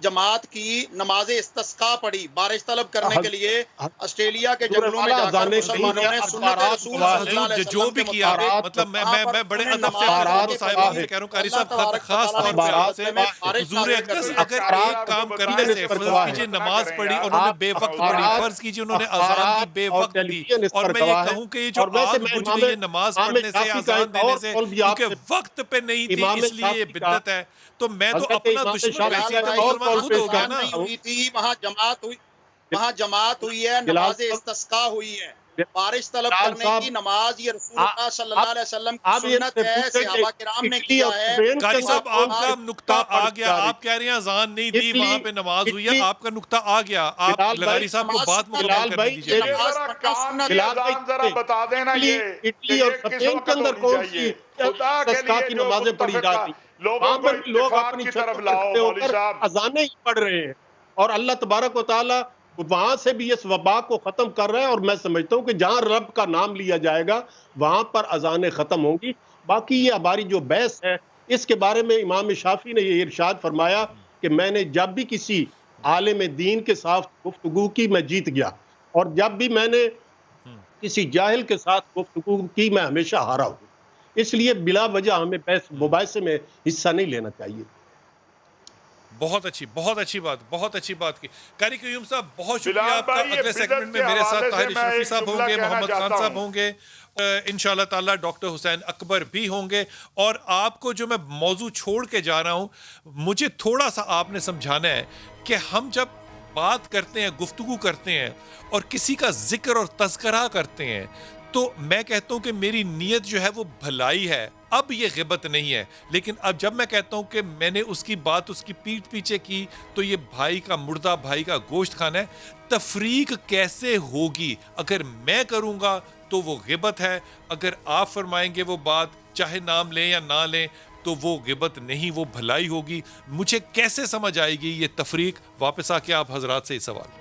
جماعت کی نماز استسقاء پڑھی بارش طلب کرنے کے لیے. آسٹریلیا کے حضور جنگلوں میں والا جا کر اذانیں مسلمانوں نے کہیں سنت بارات رسول گواہ صلی ہے. اللہ علیہ حضور جو وسلم کے بھی کیا، مطابق مطلب وہاں میں پر بڑے انہوں نے ادب سے نماز اپنے بارات دونوں کے صاحبان گواہ سے ہے. کہہ رہا ہوں، قاری اللہ صاحب تبارک و خاص تعالیٰ طور نے پہ آپ بارات سے مقدمے میں بارش حضور نازل اقدس کرنی ہے. اگر اخبارات ایک کام کی کرنے سے اس پر فرض گواہ ہے. کیجئے نماز پڑھی اور انہوں نے بے وقت پڑھی، فرض کیجئے انہوں نے اذان دی بے اور وقت ٹیلی دی، ویژن اس اور پر میں یہ گواہ ہے. کہوں کہ یہ جو اور ویسے آگ میں بجھ گئی ہے نماز امام پڑھنے سے، شافعی کا اذان ایک دینے اور سے، قول بھی آپ کیونکہ سے وقت پہ نہیں تھی امام اس لیے یہ شافعی کا بدعت ہے. تو میں تو حضرت اپنا امام دشمن شافعی ویسے کا ہی تو ایک اور مسلمان قول خود پیش ہو گیا اذان کرتا نا. نہیں ہوں. ہوئی تھی، وہاں جماعت ہوئی ہے، بلال نماز استسقاء ہوئی ہے. بارش طلب بلال کرنے صاحب کی نماز یہ رسول اللہ صلی اللہ علیہ وسلم کی آپ یہ سنت سے ہے، پوچھیں کہ صحابہ کرام نے اٹلی کیا اور ہے. اسپین کے قاری اندر صاحب کون آپ سی کا نقطہ استسقاء آ پڑھی گیا، جا رہی؟ آپ کہہ رہے ہیں اذان نہیں دی وہاں پہ نماز ہوئی ہے، اٹلی آپ کا نقطہ آ گیا. آپ بلال بھائی لغاری صاحب کو نماز بات سنت مکمل بلال کرنے بھائی دیجیے. یہ یہ نماز ذرا پڑھنا کان سنت کی بلال بھائی اذان ذرا بتا دینا یہ کہ اٹلی اور یہ کس اسپین کے وقت اندر ہونی کون سی چاہیے. خدا کے استسقاء لیے کی جو نمازیں پڑھی متفقہ جاتی لوگوں وہاں کو پر بھی لوگ اتفاق اپنی کی چھتوں طرف پر لاؤ کھڑے ہو مولوی کر صاحب. اذانیں ہی پڑھ رہے ہیں اور اللہ تبارک و تعالیٰ وہاں سے بھی اس وبا کو ختم کر رہے ہیں. اور میں سمجھتا ہوں کہ جہاں رب کا نام لیا جائے گا وہاں پر اذانیں ختم ہوں گی. باقی یہ ہماری جو بحث ہے اس کے بارے میں امام شافعی نے یہ ارشاد فرمایا کہ میں نے جب بھی کسی عالم دین کے ساتھ گفتگو کی میں جیت گیا، اور جب بھی میں نے کسی جاہل کے ساتھ گفتگو کی میں ہمیشہ ہارا ہوں. اس لیے بلا وجہ ہمیں بحث مباحثے میں حصہ نہیں لینا چاہیے. بہت اچھی بات کی. قاری قیوم صاحب بہت شکریہ بلال آپ کا. بھائی یہ اگلے سیگمنٹ بدعت میں کے میرے ساتھ حوالے سے طاہر میں اشرفی ایک صاحب ہوں جملہ گے، کہنا محمد خان چاہتا صاحب ہوں. ہوں گے، انشاءاللہ تعالیٰ ڈاکٹر حسین اکبر بھی ہوں گے. اور آپ کو جو میں موضوع چھوڑ کے جا رہا ہوں، مجھے تھوڑا سا آپ نے سمجھانا ہے کہ ہم جب بات کرتے ہیں، گفتگو کرتے ہیں اور کسی کا ذکر اور تذکرہ کرتے ہیں تو میں کہتا ہوں کہ میری نیت جو ہے وہ بھلائی ہے، اب یہ غیبت نہیں ہے. لیکن اب جب میں کہتا ہوں کہ میں نے اس کی بات اس کی پیٹھ پیچھے کی تو یہ بھائی کا مردہ بھائی کا گوشت کھانا ہے. تفریق کیسے ہوگی؟ اگر میں کروں گا تو وہ غیبت ہے، اگر آپ فرمائیں گے وہ بات چاہے نام لیں یا نہ لیں تو وہ غیبت نہیں، وہ بھلائی ہوگی. مجھے کیسے سمجھ آئے گی یہ تفریق؟ واپس آ کے آپ حضرات سے یہ سوال.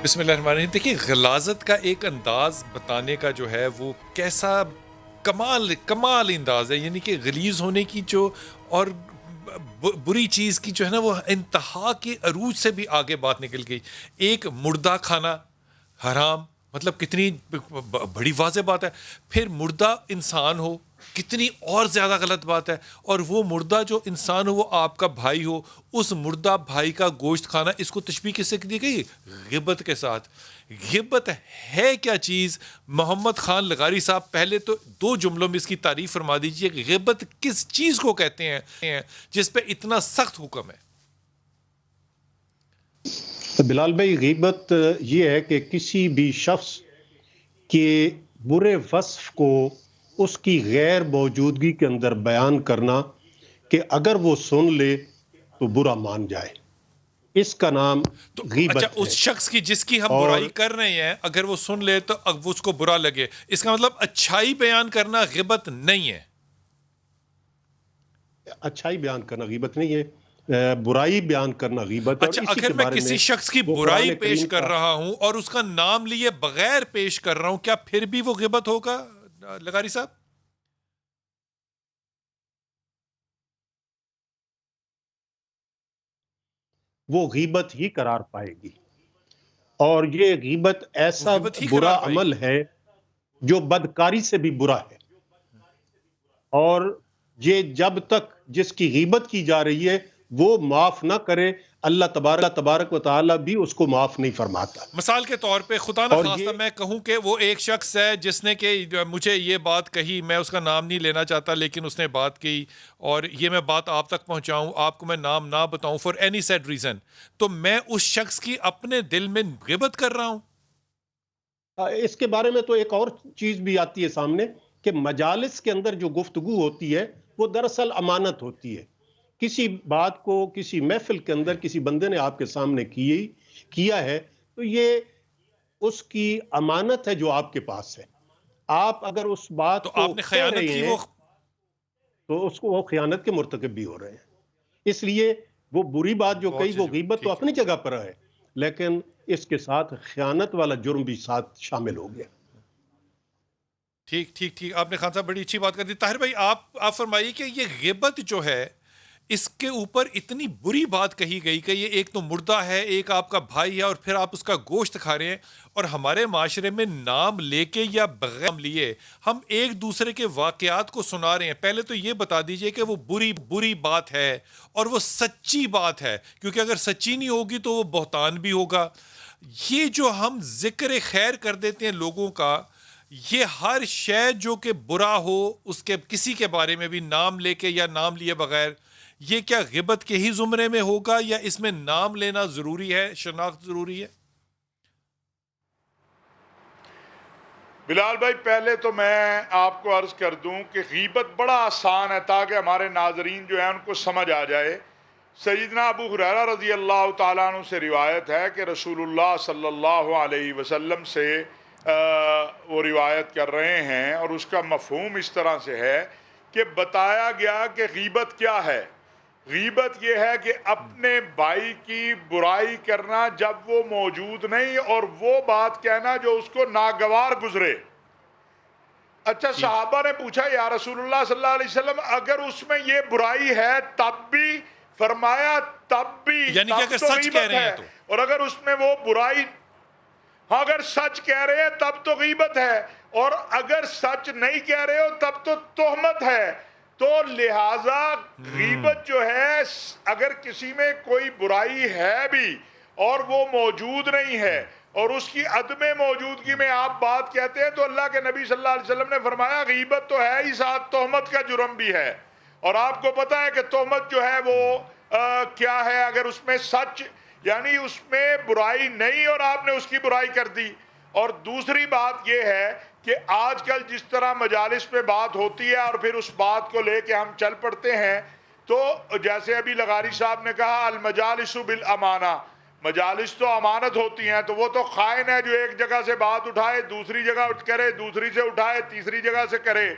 بسم اللہ الرحمن الرحیم. دیکھیے غلاظت کا ایک انداز بتانے کا جو ہے وہ کیسا کمال انداز ہے، یعنی کہ غلیظ ہونے کی جو اور بری چیز کی جو ہے نا وہ انتہا کے عروج سے بھی آگے بات نکل گئی. ایک مردہ کھانا حرام، مطلب کتنی بڑی واضح بات ہے. پھر مردہ انسان ہو کتنی اور زیادہ غلط بات ہے. اور وہ مردہ جو انسان ہو وہ آپ کا بھائی ہو، اس مردہ بھائی کا گوشت کھانا، اس کو تشبیہ کس سے دی گئی؟ غیبت کے ساتھ. غیبت ہے کیا چیز؟ محمد خان لغاری صاحب پہلے تو 2 جملوں میں اس کی تعریف فرما دیجئے کہ غیبت کس چیز کو کہتے ہیں جس پہ اتنا سخت حکم ہے. بلال بھائی غیبت یہ ہے کہ کسی بھی شخص کے برے وصف کو اس کی غیر موجودگی کے اندر بیان کرنا کہ اگر وہ سن لے تو برا مان جائے، اس کا نام تو غیبت اچھا، اس ہے. شخص کی جس کی ہم اور برائی کر رہے ہیں اگر وہ سن لے تو اب اس کو برا لگے، اس کا مطلب اچھائی بیان کرنا غیبت نہیں ہے. اچھائی بیان کرنا غیبت نہیں ہے، برائی بیان کرنا غیبت ہے. اور اچھا، اسی اگر کے میں بارے کسی میں شخص کی وہ برائی قرآن پیش کریم کر کا رہا ہوں اور اس کا نام لیے بغیر پیش کر رہا ہوں، کیا پھر بھی وہ غیبت ہوگا لغاری صاحب؟ وہ غیبت ہی قرار پائے گی. اور یہ غیبت وہ ایسا غیبت ہی برا قرار پائے گی. عمل ہے جو بدکاری سے بھی برا ہے. اور یہ جب تک جس کی غیبت کی جا رہی ہے وہ معاف نہ کرے، اللہ تبارک و تعالیٰ بھی اس کو معاف نہیں فرماتا. مثال کے طور پہ خدا نہ اور خواستہ یہ میں کہوں کہ وہ ایک شخص ہے جس نے کہ مجھے یہ بات کہی، میں اس کا نام نہیں لینا چاہتا لیکن اس نے بات کی اور یہ میں بات آپ تک پہنچاؤں، آپ کو میں نام نہ بتاؤں فار اینی سیڈ ریزن، تو میں اس شخص کی اپنے دل میں غیبت کر رہا ہوں. اس کے بارے میں تو ایک اور چیز بھی آتی ہے سامنے کہ مجالس کے اندر جو گفتگو ہوتی ہے وہ دراصل امانت ہوتی ہے. کسی بات کو کسی محفل کے اندر کسی بندے نے آپ کے سامنے کی کیا ہے تو یہ اس کی امانت ہے جو آپ کے پاس ہے. آپ اگر اس بات تو کو آپ نے کہہ خیانت رہے کی، ہیں وہ تو اس کو وہ خیانت کے مرتکب بھی ہو رہے ہیں. اس لیے وہ بری بات جو کہی، بہت وہ ہی غیبت تو ٹھیک ہے. اپنی جگہ پر ہے، لیکن اس کے ساتھ خیانت والا جرم بھی ساتھ شامل ہو گیا. ٹھیک ٹھیک ٹھیک، آپ نے خان صاحب بڑی اچھی بات کر دی. طاہر بھائی آپ فرمائیے کہ یہ غیبت جو ہے اس کے اوپر اتنی بری بات کہی گئی کہ یہ ایک تو مردہ ہے، ایک آپ کا بھائی ہے، اور پھر آپ اس کا گوشت کھا رہے ہیں. اور ہمارے معاشرے میں نام لے کے یا بغیر نام لیے ہم ایک دوسرے کے واقعات کو سنا رہے ہیں. پہلے تو یہ بتا دیجئے کہ وہ بری بات ہے اور وہ سچی بات ہے، کیونکہ اگر سچی نہیں ہوگی تو وہ بہتان بھی ہوگا. یہ جو ہم ذکر خیر کر دیتے ہیں لوگوں کا، یہ ہر شے جو کہ برا ہو اس کے کسی کے بارے میں بھی نام لے کے یا نام لیے بغیر، یہ کیا غیبت کے ہی زمرے میں ہوگا یا اس میں نام لینا ضروری ہے، شناخت ضروری ہے؟ بلال بھائی، پہلے تو میں آپ کو عرض کر دوں کہ غیبت بڑا آسان ہے تاکہ ہمارے ناظرین جو ہیں ان کو سمجھ آ جائے. سیدنا ابو ہریرہ رضی اللہ تعالیٰ عنہ سے روایت ہے کہ رسول اللہ صلی اللہ علیہ وسلم سے وہ روایت کر رہے ہیں، اور اس کا مفہوم اس طرح سے ہے کہ بتایا گیا کہ غیبت کیا ہے. غیبت یہ ہے کہ اپنے بھائی کی برائی کرنا جب وہ موجود نہیں، اور وہ بات کہنا جو اس کو ناگوار گزرے. اچھا، ٹھیک. صحابہ نے پوچھا یا رسول اللہ صلی اللہ علیہ وسلم اگر اس میں یہ برائی ہے تب بھی؟ فرمایا تب بھی، یعنی کہ تب اگر تو سچ کہہ غیبت رہے ہیں ہے. تو اور اگر اس میں وہ برائی، ہاں اگر سچ کہہ رہے ہیں تب تو غیبت ہے، اور اگر سچ نہیں کہہ رہے ہو تب تو تہمت ہے. تو لہذا غیبت جو ہے، اگر کسی میں کوئی برائی ہے بھی اور وہ موجود نہیں ہے اور اس کی عدم موجودگی میں آپ بات کہتے ہیں، تو اللہ کے نبی صلی اللہ علیہ وسلم نے فرمایا غیبت تو ہے ہی، ساتھ تہمت کا جرم بھی ہے. اور آپ کو پتا ہے کہ تہمت جو ہے وہ کیا ہے؟ اگر اس میں سچ، یعنی اس میں برائی نہیں اور آپ نے اس کی برائی کر دی. اور دوسری بات یہ ہے کہ آج کل جس طرح مجالس میں بات ہوتی ہے اور پھر اس بات کو لے کے ہم چل پڑتے ہیں، تو جیسے ابھی لغاری صاحب نے کہا المجالس بالامانہ، مجالس تو امانت ہوتی ہیں، تو وہ تو خائن ہے جو ایک جگہ سے بات اٹھائے دوسری جگہ کرے، دوسری سے اٹھائے تیسری جگہ سے کرے.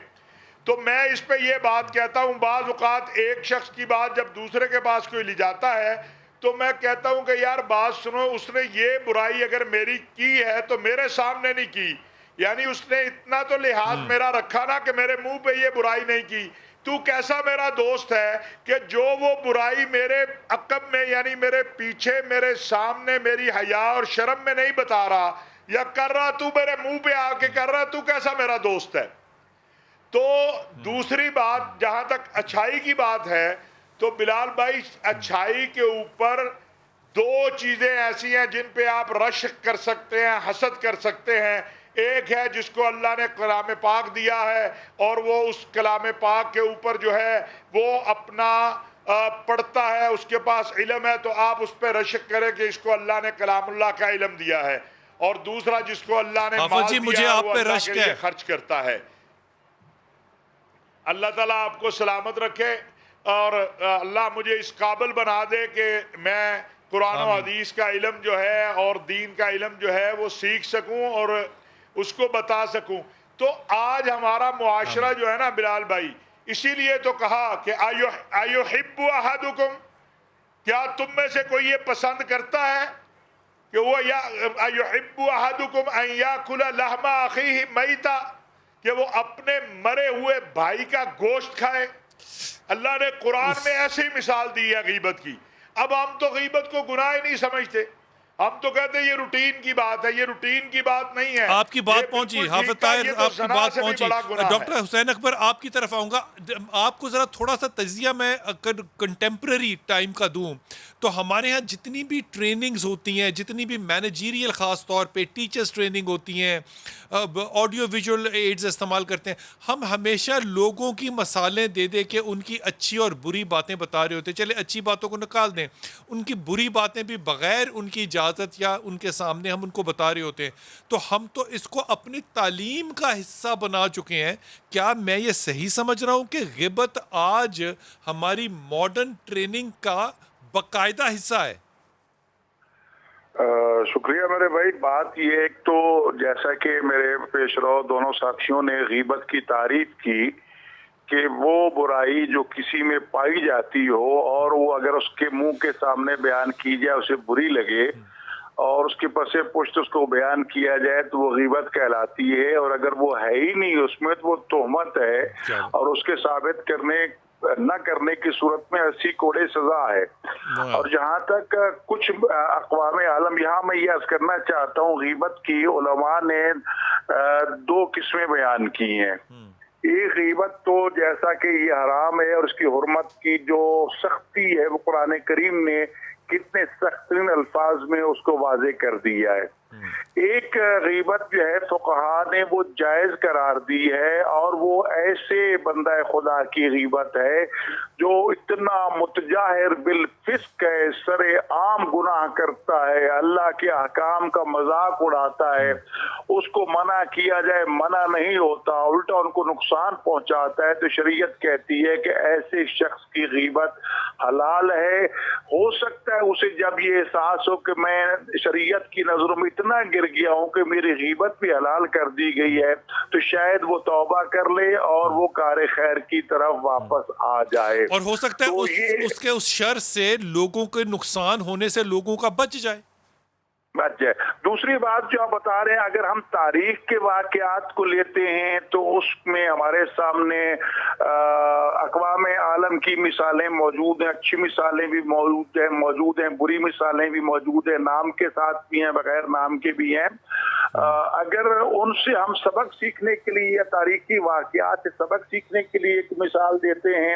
تو میں اس پہ یہ بات کہتا ہوں، بعض اوقات ایک شخص کی بات جب دوسرے کے پاس کوئی لے جاتا ہے تو میں کہتا ہوں کہ یار بات سنو، اس نے یہ برائی اگر میری کی ہے تو میرے سامنے نہیں کی، یعنی اس نے اتنا تو لحاظ میرا رکھا نا کہ میرے منہ پہ یہ برائی نہیں کی. تو کیسا میرا دوست ہے کہ جو وہ برائی میرے عقب میں، یعنی میرے پیچھے، میرے سامنے میری حیا اور شرم میں نہیں بتا رہا یا کر رہا، تو میرے منہ پہ آ کے کر رہا، تو کیسا میرا دوست ہے؟ تو دوسری بات، جہاں تک اچھائی کی بات ہے، تو بلال بھائی اچھائی کے اوپر دو چیزیں ایسی ہیں جن پہ آپ رشک کر سکتے ہیں، حسد کر سکتے ہیں. ایک ہے جس کو اللہ نے کلام پاک دیا ہے اور وہ اس کلام پاک کے اوپر جو ہے وہ اپنا پڑھتا ہے، اس کے پاس علم ہے، تو آپ اس پہ رشک کریں کہ اس کو اللہ نے کلام اللہ کا علم دیا ہے. اور دوسرا جس کو اللہ نے حافظ جی مال مجھے دیا ہے آپ وہ پہ اللہ کے رشک لیے ہے. خرچ کرتا ہے. اللہ تعالیٰ آپ کو سلامت رکھے اور اللہ مجھے اس قابل بنا دے کہ میں قرآن و آمین. حدیث کا علم جو ہے اور دین کا علم جو ہے وہ سیکھ سکوں اور اس کو بتا سکوں. تو آج ہمارا معاشرہ جو ہے نا بلال بھائی، اسی لیے تو کہا کہ ایحب احدکم، کیا تم میں سے کوئی یہ پسند کرتا ہے کہ وہ ایحب احدکم ان یاکل لحم اخیہ میتا، کہ وہ اپنے مرے ہوئے بھائی کا گوشت کھائے. اللہ نے قرآن میں ایسی مثال دی ہے غیبت کی. اب ہم تو غیبت کو گناہ ہی نہیں سمجھتے، ہم تو کہتے ہیں یہ روٹین کی بات ہے. یہ روٹین کی بات نہیں ہے، آپ کی یہ بات پہنچی بالکل حافظ ٹھیک ہے، طاہر، یہ تو آپ کی زنا بات سے بھی پہنچی. بڑا گناہ ہے. ڈاکٹر حسین اکبر آپ کی طرف آؤں گا. آپ کو ذرا تھوڑا سا تجزیہ میں کنٹمپرری ٹائم کا دوں تو ہمارے ہاں جتنی بھی ٹریننگز ہوتی ہیں، جتنی بھی مینیجیریل خاص طور پہ ٹیچرز ٹریننگ ہوتی ہیں، آڈیو ویژول ایڈز استعمال کرتے ہیں، ہم ہمیشہ لوگوں کی مثالیں دے دے کے ان کی اچھی اور بری باتیں بتا رہے ہوتے ہیں. چلے اچھی باتوں کو نکال دیں، ان کی بری باتیں بھی بغیر ان کی اجازت یا ان کے سامنے ہم ان کو بتا رہے ہوتے ہیں. تو ہم تو اس کو اپنی تعلیم کا حصہ بنا چکے ہیں. کیا میں یہ صحیح سمجھ رہا ہوں کہ غیبت آج ہماری ماڈرن ٹریننگ کا باقاعدہ حصہ ہے؟ شکریہ میرے بھائی. بات یہ ایک تو جیسا کہ میرے پیش رو دونوں ساتھیوں نے غیبت کی تعریف کی کہ وہ برائی جو کسی میں پائی جاتی ہو اور وہ اگر اس کے منہ کے سامنے بیان کی جائے اسے بری لگے اور اس کے پس پشت اس کو بیان کیا جائے تو وہ غیبت کہلاتی ہے, اور اگر وہ ہے ہی نہیں اس میں تو وہ تہمت ہے اور اس کے ثابت نہ کرنے کی صورت میں 80 کوڑے سزا ہے. اور جہاں تک کچھ اقوام عالم, یہاں میں یہ عرض کرنا چاہتا ہوں غیبت کی علماء نے 2 قسمیں بیان کی ہیں. یہ غیبت تو جیسا کہ یہ حرام ہے اور اس کی حرمت کی جو سختی ہے وہ قرآن کریم نے کتنے سخت الفاظ میں اس کو واضح کر دیا ہے. ایک غیبت جو ہے فقہا نے وہ جائز قرار دی ہے اور وہ ایسے بندہ خدا کی غیبت ہے جو اتنا متجاہر بالفسق ہے, سر عام گناہ کرتا ہے, اللہ کے احکام کا مذاق اڑاتا ہے, اس کو منع کیا جائے منع نہیں ہوتا, الٹا ان کو نقصان پہنچاتا ہے. تو شریعت کہتی ہے کہ ایسے شخص کی غیبت حلال ہے. ہو سکتا ہے اسے جب یہ احساس ہو کہ میں شریعت کی نظروں میں اتنا گر گیا ہوں کہ میری غیبت بھی حلال کر دی گئی ہے, تو شاید وہ توبہ کر لے اور وہ کار خیر کی طرف واپس آ جائے. اور ہو سکتا ہے اس کے اس شر سے لوگوں کے نقصان ہونے سے لوگوں کا بچ جائے. دوسری بات جو آپ بتا رہے ہیں, اگر ہم تاریخ کے واقعات کو لیتے ہیں تو اس میں ہمارے سامنے اقوام عالم کی مثالیں موجود ہیں, اچھی مثالیں بھی موجود ہیں, بری مثالیں بھی موجود ہیں, نام کے ساتھ بھی ہیں, بغیر نام کے بھی ہیں. اگر ان سے ہم سبق سیکھنے کے لیے یا تاریخی واقعات سے سبق سیکھنے کے لیے ایک مثال دیتے ہیں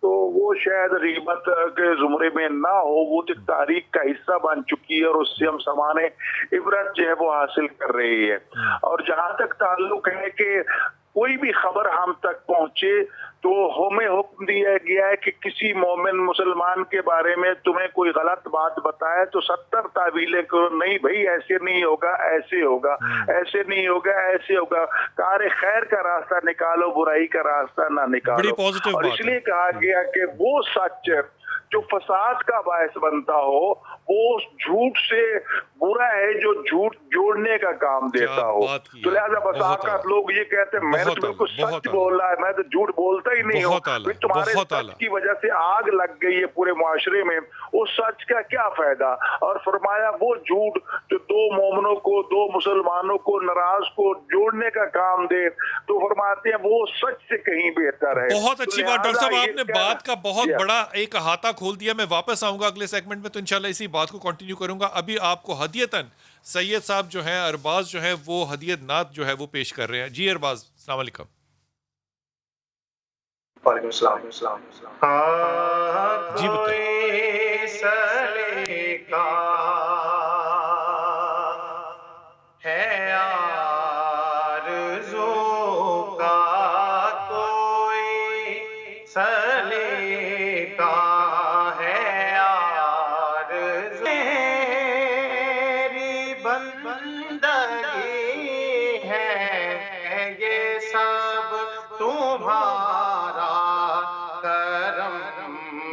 تو وہ شاید غیبت کے زمرے میں نہ ہو, وہ ایک تاریخ کا حصہ بن چکی ہے اور اس سے ہم سمانے عبرت جو ہے وہ حاصل کر رہی ہے. اور جہاں تک تعلق ہے کہ کوئی بھی خبر ہم تک پہنچے تو ہمیں حکم دیا گیا ہے کہ کسی مومن مسلمان کے بارے میں تمہیں کوئی غلط بات بتائے تو 70 تعویلیں کرو, نہیں بھائی ایسے نہیں ہوگا, ایسے ہوگا, ایسے نہیں ہوگا, ایسے ہوگا. کار خیر کا راستہ نکالو, برائی کا راستہ نہ نکالو. اور اس لیے کہا گیا کہ وہ سچ جو فساد کا باعث بنتا ہو وہ جھوٹ سے برا ہے جو جھوٹ جوڑنے کا کام دیتا ہو. تو لہذا بس اوقات لوگ یہ کہتے ہیں میں نے تو بالکل سچ بول رہا ہے, میں تو جھوٹ بولتا ہی نہیں ہوں. تمہارے سچ کی وجہ سے آگ لگ گئی ہے پورے معاشرے میں, اس سچ کا کیا فائدہ. اور فرمایا وہ جھوٹ جو 2 مومنوں کو 2 مسلمانوں کو ناراض کو جوڑنے کا کام دے تو فرماتے ہیں وہ سچ سے کہیں بہتر ہے. بہت اچھی بات ڈاکٹر صاحب, آپ نے بات کا بہت بڑا ایک احاطہ کھول دیا. میں واپس آؤں گا اگلے سیگمنٹ میں تو انشاءاللہ اسی بات کو کنٹینیو کروں گا. ابھی آپ کو ہدیتاً سید صاحب جو ہیں, ارباز جو ہیں, وہ ہدیت نعت جو ہے وہ پیش کر رہے ہیں. جی ارباز, السلام علیکم. وعلیکم السلام. جی کوئی سلیقہ ہے آرزو کا, کوئی سلیقہ ہے آرزو, میری بندگی ہے یہ سب تمہارا کرم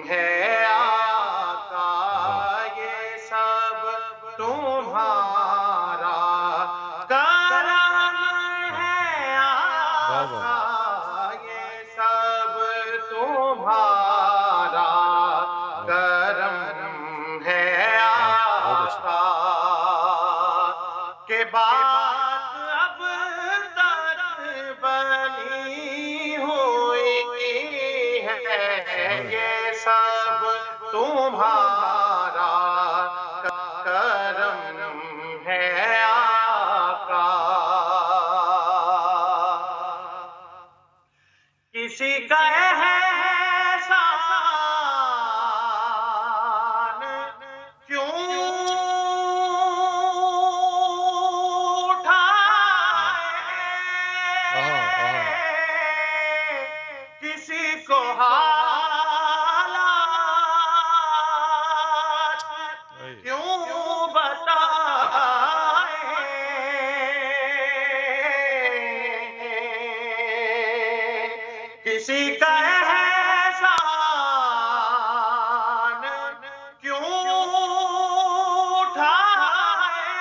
ہے آقا, یہ سب تمہارا کرم ہے آقا, یہ سب تمہارا کرم ہے آقا. کہ بات اب تک بنی ہوئی ہے یہ سب تمہارا کرم ہے آقا. کسی کا احسان کیوں کسی کو حالات کیوں بتائے, کسی کا احسان کیوں اٹھائے,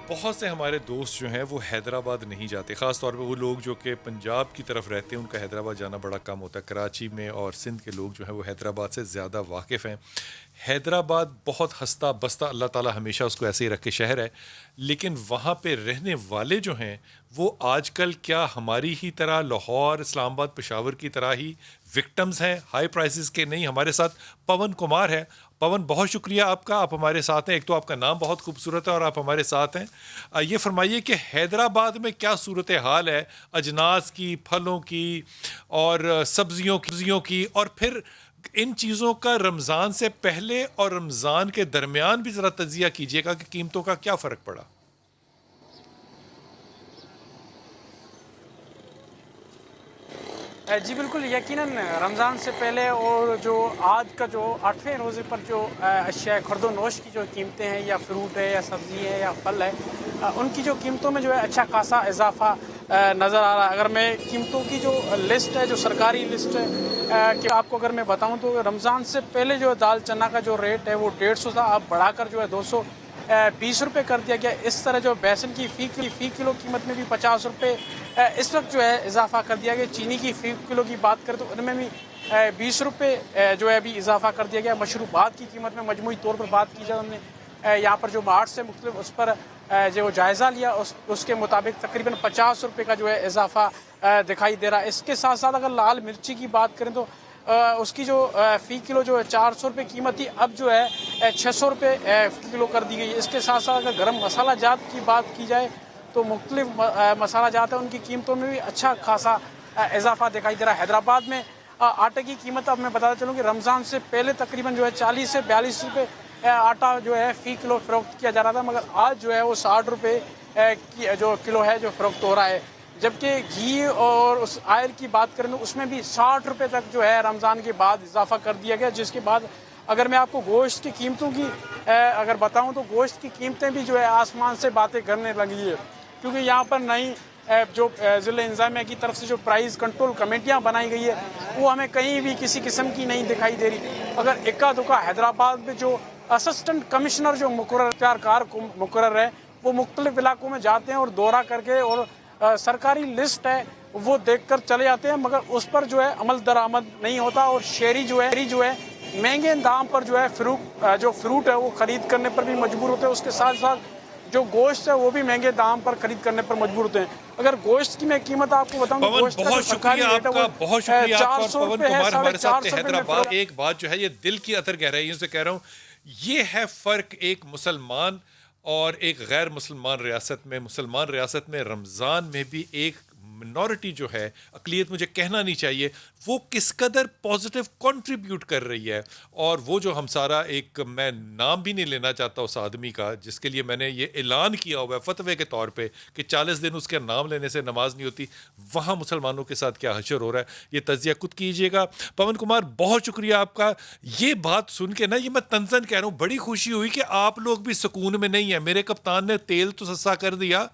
بہت سے ہمارے دوست جو ہیں وہ حیدرآباد نہیں جاتے، خاص طور پہ وہ لوگ جو کہ پنجاب کی طرف رہتے ہیں، ان کا حیدرآباد جانا بڑا کم ہوتا ہے۔ کراچی میں اور سندھ کے لوگ جو ہیں وہ حیدرآباد سے زیادہ واقف ہیں۔ حیدرآباد بہت ہستہ بستہ، اللہ تعالیٰ ہمیشہ اس کو ایسے ہی رکھے شہر ہے، لیکن وہاں پہ رہنے والے جو ہیں وہ آج کل کیا ہماری ہی طرح لاہور، اسلام آباد، پشاور کی طرح ہی وکٹمز ہیں ہائی پرائسز کے؟ نہیں، ہمارے ساتھ پون کمار ہے۔ پون، بہت شکریہ آپ کا، آپ ہمارے ساتھ ہیں۔ ایک تو آپ کا نام بہت خوبصورت ہے اور آپ ہمارے ساتھ ہیں۔ یہ فرمائیے کہ حیدرآباد میں کیا صورتحال ہے اجناس کی، پھلوں کی اور سبزیوں کی، اور پھر ان چیزوں کا رمضان سے پہلے اور رمضان کے درمیان بھی ذرا تجزیہ کیجیے گا کہ قیمتوں کا کیا فرق پڑا؟ جی بالکل، یقیناً رمضان سے پہلے اور جو آج کا جو 8ویں روزے پر جو اشیاء خرد و نوش کی جو قیمتیں ہیں، یا فروٹ ہے یا سبزی ہے یا پھل ہے، ان کی جو قیمتوں میں جو ہے اچھا خاصا اضافہ نظر آ رہا ہے۔ اگر میں قیمتوں کی جو لسٹ ہے، جو سرکاری لسٹ ہے کہ آپ کو اگر میں بتاؤں تو رمضان سے پہلے جو دال چنا کا جو ریٹ ہے وہ 150 تھا، اب بڑھا کر جو ہے 220 روپے کر دیا گیا۔ اس طرح جو بیسن کی فی کلو قیمت میں بھی 50 روپے اس وقت جو ہے اضافہ کر دیا گیا۔ چینی کی فی کلو کی بات کریں تو ان میں بھی 20 روپے جو ہے ابھی اضافہ کر دیا گیا۔ مشروبات کی قیمت میں مجموعی طور پر بات کی جائے، ہم نے یہاں پر جو مارٹ سے مختلف اس پر جو جائزہ لیا، اس کے مطابق تقریباً 50 روپے کا جو ہے اضافہ دکھائی دے رہا ہے۔ اس کے ساتھ ساتھ اگر لال مرچی کی بات کریں تو اس کی جو فی کلو جو ہے 400 روپے قیمت تھی، اب جو ہے 600 روپے فی کلو کر دی گئی ہے۔ اس کے ساتھ ساتھ اگر گرم مسالہ جات کی بات کی جائے تو مختلف مسالہ جات ہیں، ان کی قیمتوں میں بھی اچھا خاصا اضافہ دکھائی دے رہا ہے۔ حیدرآباد میں آٹے کی قیمت، اب میں بتاتا چلوں کہ رمضان سے پہلے تقریباً جو ہے 40 سے 42 روپے آٹا جو ہے فی کلو فروخت کیا جا رہا تھا، مگر آج جو ہے وہ 60 روپے جو کلو ہے جو فروخت ہو رہا ہے۔ جبکہ گھی اور اس آئل کی بات کریں تو اس میں بھی 60 روپے تک جو ہے رمضان کے بعد اضافہ کر دیا گیا، جس کے بعد اگر میں آپ کو گوشت کی قیمتوں کی اگر بتاؤں تو گوشت کی قیمتیں بھی جو ہے آسمان سے باتیں کرنے لگی ہے، کیونکہ یہاں پر نئی جو ضلع انتظامیہ کی طرف سے جو پرائز کنٹرول کمیٹیاں بنائی گئی ہے وہ ہمیں کہیں بھی کسی قسم کی نہیں دکھائی دے رہی۔ اگر اکا دکا حیدرآباد میں جو اسسٹنٹ کمشنر جو اختیار کار مقرر ہے، وہ مختلف علاقوں میں جاتے ہیں اور دورہ کر کے اور سرکاری لسٹ ہے وہ دیکھ کر چلے جاتے ہیں، مگر اس پر جو ہے عمل درآمد نہیں ہوتا، اور شہری جو ہے مہنگے دام پر جو ہے فروٹ ہے وہ خرید کرنے پر بھی مجبور ہوتے ہیں۔ اس کے ساتھ ساتھ جو گوشت ہے وہ بھی مہنگے دام پر خرید کرنے پر مجبور ہوتے ہیں۔ اگر گوشت کی میں قیمت آپ کو بتاؤں، پون، گوشت بہت شکریہ آپ کا، بہت شکریہ آپ کا، اور پون کمار ہمارے ساتھ تھے حیدرآباد۔ ایک بات جو ہے یہ دل کی عطر گہرائیوں سے کہہ رہا ہوں، یہ ہے فرق ایک مسلمان اور ایک غیر مسلمان ریاست میں۔ مسلمان ریاست میں رمضان میں بھی ایک منورٹی جو ہے، اقلیت مجھے کہنا نہیں چاہیے، وہ کس قدر پازیٹیو کنٹریبیوٹ کر رہی ہے۔ اور وہ جو ہمسارا، ایک میں نام بھی نہیں لینا چاہتا اس آدمی کا جس کے لیے میں نے یہ اعلان کیا ہوا ہے فتوے کے طور پہ کہ 40 دن اس کے نام لینے سے نماز نہیں ہوتی، وہاں مسلمانوں کے ساتھ کیا حشر ہو رہا ہے، یہ تجزیہ خود کیجیے گا۔ پون کمار، بہت شکریہ آپ کا۔ یہ بات سن کے نا، یہ میں تنزن کہہ رہا ہوں، بڑی خوشی ہوئی کہ آپ لوگ بھی سکون میں نہیں ہیں۔ میرے کپتان نے تیل تو سستا کر دیا،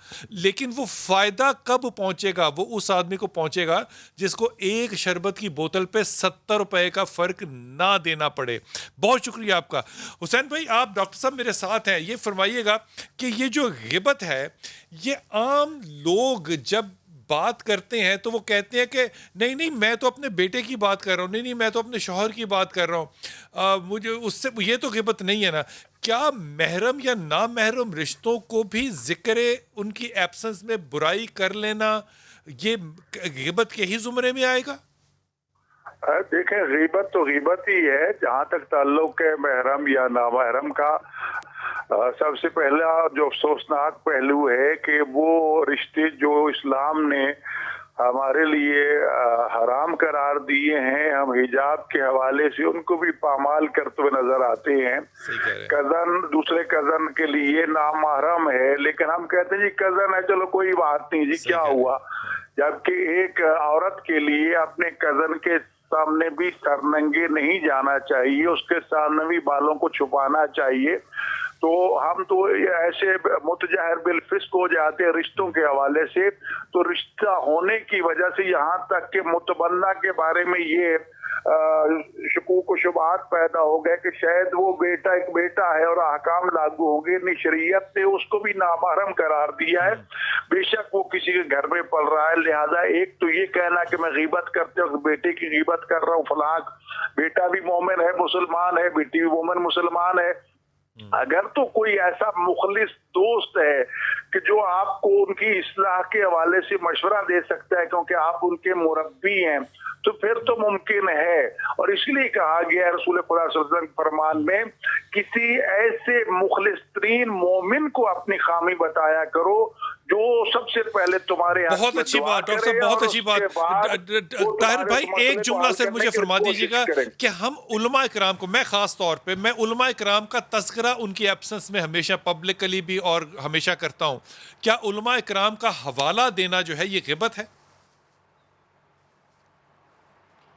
لیکن وہ فائدہ کب پہنچے گا؟ وہ اس آدمی کو پہنچے گا جس کو ایک شربت کی بوتل پہ 70 روپے کا فرق نہ دینا پڑے۔ بہت شکریہ آپ کا۔ حسین بھائی، آپ ڈاکٹر صاحب میرے ساتھ ہیں، یہ فرمائیے گا کہ یہ جو غیبت ہے، یہ عام لوگ جب بات کرتے ہیں تو وہ کہتے ہیں کہ نہیں میں تو اپنے بیٹے کی بات کر رہا ہوں، نہیں میں تو اپنے شوہر کی بات کر رہا ہوں، مجھے اس سے یہ تو غیبت نہیں ہے نا۔ کیا محرم یا نامحرم رشتوں کو بھی ذکر ان کی ایبسنس میں برائی کر لینا یہ غیبت کے ہی زمرے میں آئے گا؟ دیکھیں، غیبت تو غیبت ہی ہے۔ جہاں تک تعلق ہے محرم یا نامحرم کا، سب سے پہلا جو افسوسناک پہلو ہے کہ وہ رشتے جو اسلام نے ہمارے لیے حرام قرار دیے ہیں، ہم حجاب کے حوالے سے ان کو بھی پامال کرتے ہوئے نظر آتے ہیں۔ کزن دوسرے کزن کے لیے نامحرم ہے، لیکن ہم کہتے ہیں جی کزن ہے، چلو کوئی بات نہیں جی، کیا ہوا؟ جبکہ ایک عورت کے لیے اپنے کزن کے سامنے بھی سرننگے نہیں جانا چاہیے، اس کے سامنے بھی بالوں کو چھپانا چاہیے۔ تو تو ہم تو ایسے متجاہر بالفسق ہو جاتے ہیں رشتوں کے حوالے سے. تو رشتہ ہونے کی وجہ سے یہاں تک کہ متبنہ کے بارے میں یہ شکوک و شبہات پیدا ہو گئے کہ شاید وہ بیٹا ایک بیٹا ہے اور احکام لاگو ہوں گے. شریعت نے اس کو بھی نامحرم قرار دیا ہے, بے شک وہ کسی کے گھر میں پل رہا ہے. لہذا ایک تو یہ کہنا کہ میں غیبت کرتے ہوں بیٹے کی غیبت کر رہا ہوں, فلاں بیٹا بھی مومن ہے مسلمان ہے, بیٹی بھی مومن مسلمان ہے. اگر تو کوئی ایسا مخلص دوست ہے کہ جو آپ کو ان کی اصلاح کے حوالے سے مشورہ دے سکتا ہے کیونکہ آپ ان کے مربی ہیں, تو پھر تو ممکن ہے. اور اس لیے کہا گیا ہے رسول خدا صلی اللہ علیہ وسلم کے فرمان میں, کسی ایسے مخلص ترین مومن کو اپنی خامی بتایا کرو جو سب سے پہلے تمہارے بہت اچھی بات ڈاکٹر صاحب, بہت اچھی بات. طاہر بھائی ایک جملہ سے مجھے فرما دیجیے گا کہ ہم علماء کرام کو, میں خاص طور پہ میں علماء کرام کا تذکرہ ان کی ایبسنس میں ہمیشہ پبلکلی بھی اور ہمیشہ کرتا ہوں, کیا علماء کرام کا حوالہ دینا جو ہے یہ غیبت ہے؟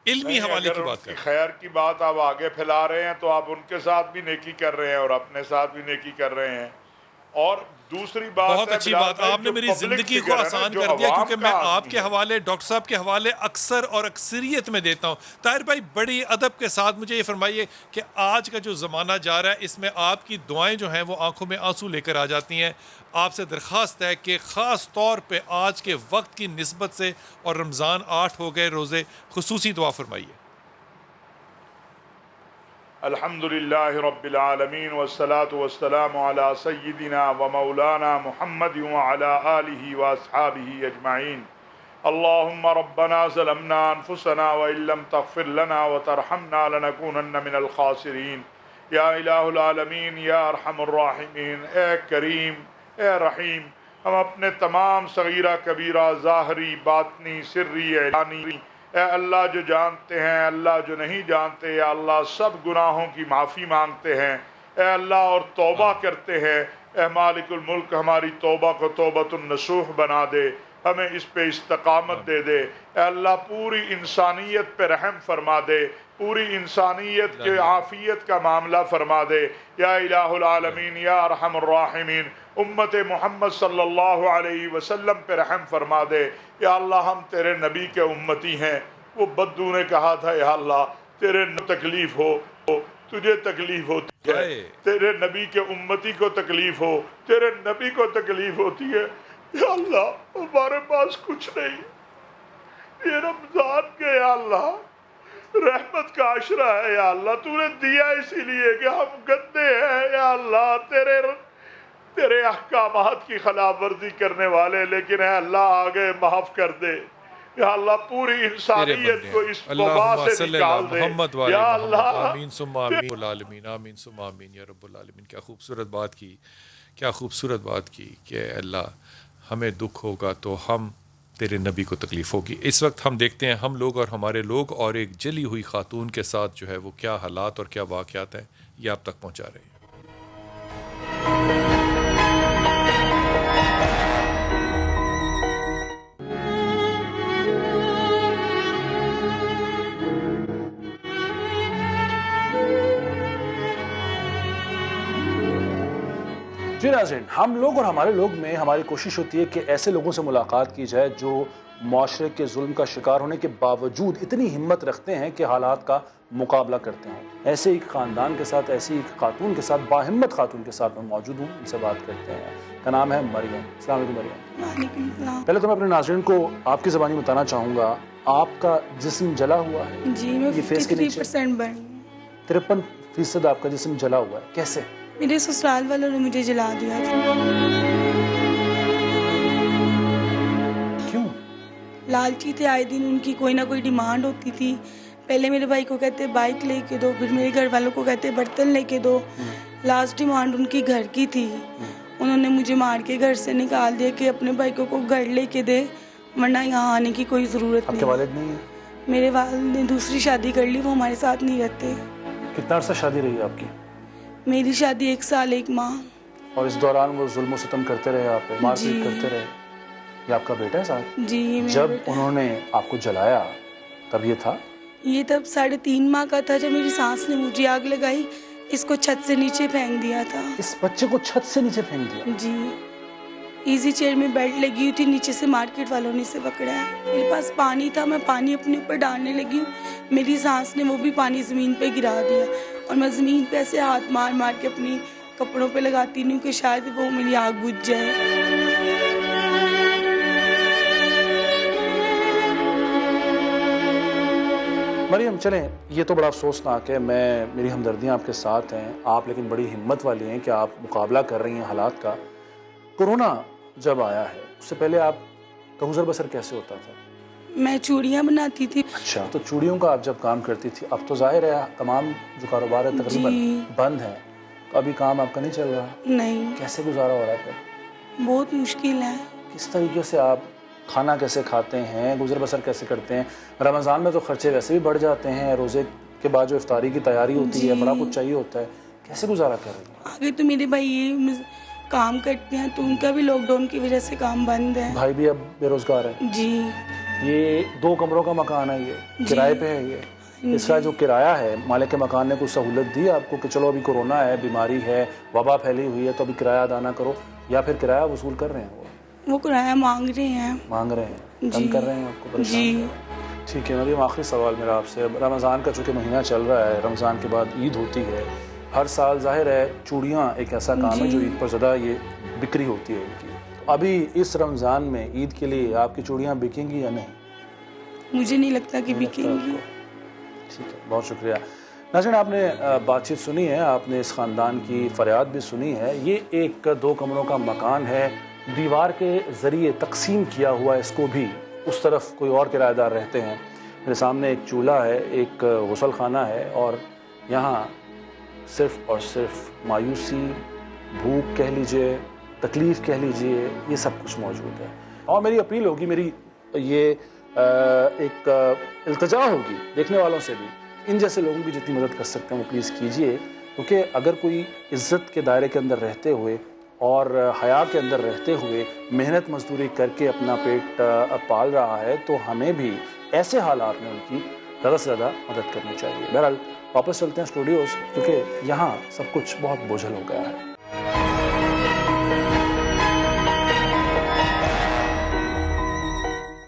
علمی حوالے کی بات کریں. خیر کی بات آپ آگے پھیلا رہے ہیں تو آپ ان کے ساتھ بھی نیکی کر رہے ہیں اور اپنے ساتھ بھی نیکی کر رہے ہیں. اور دوسری بات بہت اچھی بات, آپ نے میری زندگی کو آسان کر دیا کیونکہ میں آپ کے حوالے ڈاکٹر صاحب کے حوالے اکثر اور اکثریت میں دیتا ہوں. طاہر بھائی بڑی ادب کے ساتھ مجھے یہ فرمائیے کہ آج کا جو زمانہ جا رہا ہے اس میں آپ کی دعائیں جو ہیں وہ آنکھوں میں آنسو لے کر آ جاتی ہیں. آپ سے درخواست ہے کہ خاص طور پہ آج کے وقت کی نسبت سے, اور رمضان 8 ہو گئے روزے, خصوصی دعا فرمائیے. الحمدللہ رب العالمین والصلاة والسلام علی سیدنا و مولانا محمد وعلی آلہ واصحابہ اجمعین. اللہم ربنا ظلمنا انفسنا وإن لم تغفر لنا وترحمنا لنکونن من الخاسرین. یا الہ العالمین یا ارحم الراحمین, اے کریم اے رحیم, ہم اپنے تمام صغیرہ کبیرہ ظاہری باطنی سری اعلانی اے اللہ جو جانتے ہیں, اللہ جو نہیں جانتے, یا اللہ سب گناہوں کی معافی مانگتے ہیں اے اللہ, اور توبہ کرتے ہیں. اے مالک الملک ہماری توبہ کو توبۃ النصوح بنا دے, ہمیں اس پہ استقامت دے دے. اے اللہ پوری انسانیت پہ رحم فرما دے, پوری انسانیت کے عافیت کا معاملہ فرما دے. یا الہ العالمین یا ارحم الراحمین, امت محمد صلی اللہ علیہ وسلم پہ رحم فرما دے. یا اللہ ہم تیرے نبی کے امتی ہیں. وہ بدو نے کہا تھا یا اللہ تیرے تکلیف ہو, تجھے تکلیف ہوتی ہے, تیرے نبی کے امتی کو تکلیف ہو, تیرے نبی کو تکلیف ہوتی ہے. یا اللہ ہمارے پاس کچھ نہیں, یہ رمضان کے یا اللہ رحمت کا عشرہ ہے. یا اللہ تو نے دیا اسی لیے کہ ہم گندے ہیں یا اللہ, تیرے احکامات کی خلاف ورزی کرنے والے, لیکن اے اللہ آگے معاف کر دے. یا اللہ پوری انسانیت کو اس وبا سے نکال دے. یا اللہ آمین ثم آمین العالمین, آمین ثم آمین یا رب العالمین. کیا خوبصورت بات کی, کیا خوبصورت بات کی کہ اللہ ہمیں دکھ ہوگا تو ہم تیرے نبی کو تکلیف ہوگی. اس وقت ہم دیکھتے ہیں ہم لوگ اور ہمارے لوگ اور ایک جلی ہوئی خاتون کے ساتھ جو ہے وہ کیا حالات اور کیا واقعات ہیں یہ آپ تک پہنچا رہے ہیں. جی ناظرین, ہم لوگ اور ہمارے لوگ میں ہماری کوشش ہوتی ہے کہ ایسے لوگوں سے ملاقات کی جائے جو معاشرے کے ظلم کا شکار ہونے کے باوجود اتنی ہمت رکھتے ہیں کہ حالات کا مقابلہ کرتے ہیں. ایسے ایک خاندان کے ساتھ, ایسی ایک خاتون کے ساتھ, باہمت خاتون کے ساتھ میں موجود ہوں, ان سے بات کرتے ہیں. کا نام ہے مریم. السلام علیکم مریم. وعلیکم السلام. پہلے تو میں اپنے ناظرین کو آپ کی زبانی بتانا چاہوں گا, آپ کا جسم جلا ہوا ہے. جی میں 53% بن. 53% آپ کا جسم جلا ہوا ہے, کیسے؟ میرے سسرال والوں نے مجھے جلا دیا تھا. کیوں؟ لالچی تھے, آئے دن ان کی کوئی نہ کوئی ڈیمانڈ ہوتی تھی. پہلے میرے بھائی کو کہتے بائک لے کے دو, پھر میرے گھر والوں کو کہتے برتن لے کے دو. لاسٹ ڈیمانڈ ان کی گھر کی تھی. انہوں نے مجھے مار کے گھر سے نکال دیا کہ اپنے بھائی کو گھر لے کے دے, ورنہ یہاں آنے کی کوئی ضرورت نہیں. آپ کے والد نہیں ہیں؟ میرے والد نے دوسری شادی کر لی, وہ ہمارے ساتھ نہیں رہتے. کتنا عرصہ شادی رہی آپ کی؟ میری شادی 1 سال 1 ماہ. اور اس دوران وہ ظلم و ستم کرتے رہے, آپ پہ مار پیٹ کرتے رہے. یہ آپ کا بیٹا ہے ساتھ؟ جی یہ میرا جب بیٹا. انہوں نے آپ کو جلایا تب یہ تھا؟ یہ تب 3.5 ماہ کا تھا جب میری سانس نے مجھے آگ لگائی. اس کو چھت سے نیچے پھینک دیا تھا. اس بچے کو چھت سے نیچے پھینک دیا؟ جی. ایزی چیئر میں بیلٹ لگی ہوئی تھی, نیچے سے مارکیٹ والوں نے اسے پکڑا ہے. میرے پاس پانی تھا, میں پانی اپنے اوپر ڈالنے لگی ہوں, میری سانس نے وہ بھی پانی زمین پہ گرا دیا, اور میں زمین پہ ایسے ہاتھ مار مار کے اپنی کپڑوں پہ لگاتی نہیں ہوں کہ شاید وہ میری آگ بجھ جائے. مریم چلیں, یہ تو بڑا افسوسناک ہے, میری ہمدردیاں آپ کے ساتھ ہیں, آپ لیکن بڑی ہمت والی ہیں کہ آپ مقابلہ کر رہی ہیں حالات کا. کورونا جب آیا ہے اس سے پہلے آپ کا گزر بسر کیسے ہوتا تھا؟ میں چوڑیاں بناتی تھی. اچھا, تو چوڑیوں کا آپ جب کام کرتی تھی, اب تو ظاہر ہے تمام جو کاروبار ہے تقریباً بند ہیں, تو ابھی کام آپ کا نہیں چل رہا؟ نہیں. کیسے گزارا ہو رہا ہے پھر؟ بہت مشکل ہے. کس طریقے سے آپ کھانا کیسے کھاتے ہیں, گزر بسر کیسے کرتے ہیں؟ رمضان میں تو خرچے ویسے بھی بڑھ جاتے ہیں, روزے کے بعد جو افطاری کی تیاری ہوتی ہے بڑا کچھ چاہیے ہوتا ہے, کیسے گزارا کر رہی ہیں؟ آگے تو میرے بھائی یہ کام کرتے ہیں تو ان کا بھی لاک ڈاؤن کی وجہ سے کام بند ہے. بھائی بھی اب بے روزگار ہے؟ جی. یہ 2 کمروں کا مکان ہے, یہ کرائے پہ ہے؟ یہ اس کا جو کرایہ ہے, مالک مکان نے کوئی سہولت دی آپ کو کہ چلو ابھی کورونا ہے, بیماری ہے, وبا پھیلی ہوئی ہے, تو ابھی کرایہ ادا نہ کرو, یا پھر کرایہ وصول کر رہے ہیں؟ وہ کرایہ مانگ رہے ہیں. مانگ رہے ہیں, تنگ کر رہے ہیں آپ کو, پریشان کر رہے ہیں. ٹھیک ہے مریم, آخری سوال میرا آپ سے. رمضان کا چونکہ مہینہ چل رہا ہے, رمضان کے بعد عید ہوتی ہے, ہر سال ظاہر ہے چوڑیاں ایک ایسا کام ہے جو عید پر زیادہ یہ بکری ہوتی ہے ان کی. ابھی اس رمضان میں عید کے لیے آپ کی چوڑیاں بکیں گی یا نہیں؟ مجھے نہیں لگتا کہ بکیں گی. ٹھیک ہے, بہت شکریہ. ناظرین, آپ نے بات چیت سنی ہے, آپ نے اس خاندان کی فریاد بھی سنی ہے. یہ ایک 2 کمروں کا مکان ہے, دیوار کے ذریعے تقسیم کیا ہوا, اس کو بھی اس طرف کوئی اور کرایہ دار رہتے ہیں. میرے سامنے ایک چولہا ہے, ایک غسل خانہ ہے, اور یہاں صرف اور صرف مایوسی, بھوک کہہ لیجئے, تکلیف کہہ لیجئے, یہ سب کچھ موجود ہے. اور میری اپیل ہوگی, میری یہ ایک التجا ہوگی دیکھنے والوں سے بھی, ان جیسے لوگوں کی جتنی مدد کر سکتے ہیں وہ پلیز کیجئے, کیونکہ اگر کوئی عزت کے دائرے کے اندر رہتے ہوئے اور حیا کے اندر رہتے ہوئے محنت مزدوری کر کے اپنا پیٹ پال رہا ہے, تو ہمیں بھی ایسے حالات میں ان کی زیادہ سے زیادہ مدد کرنی چاہیے. بہرحال واپس چلتے ہیں اسٹوڈیوز, کیونکہ یہاں سب کچھ بہت بوجھل ہو گیا ہے.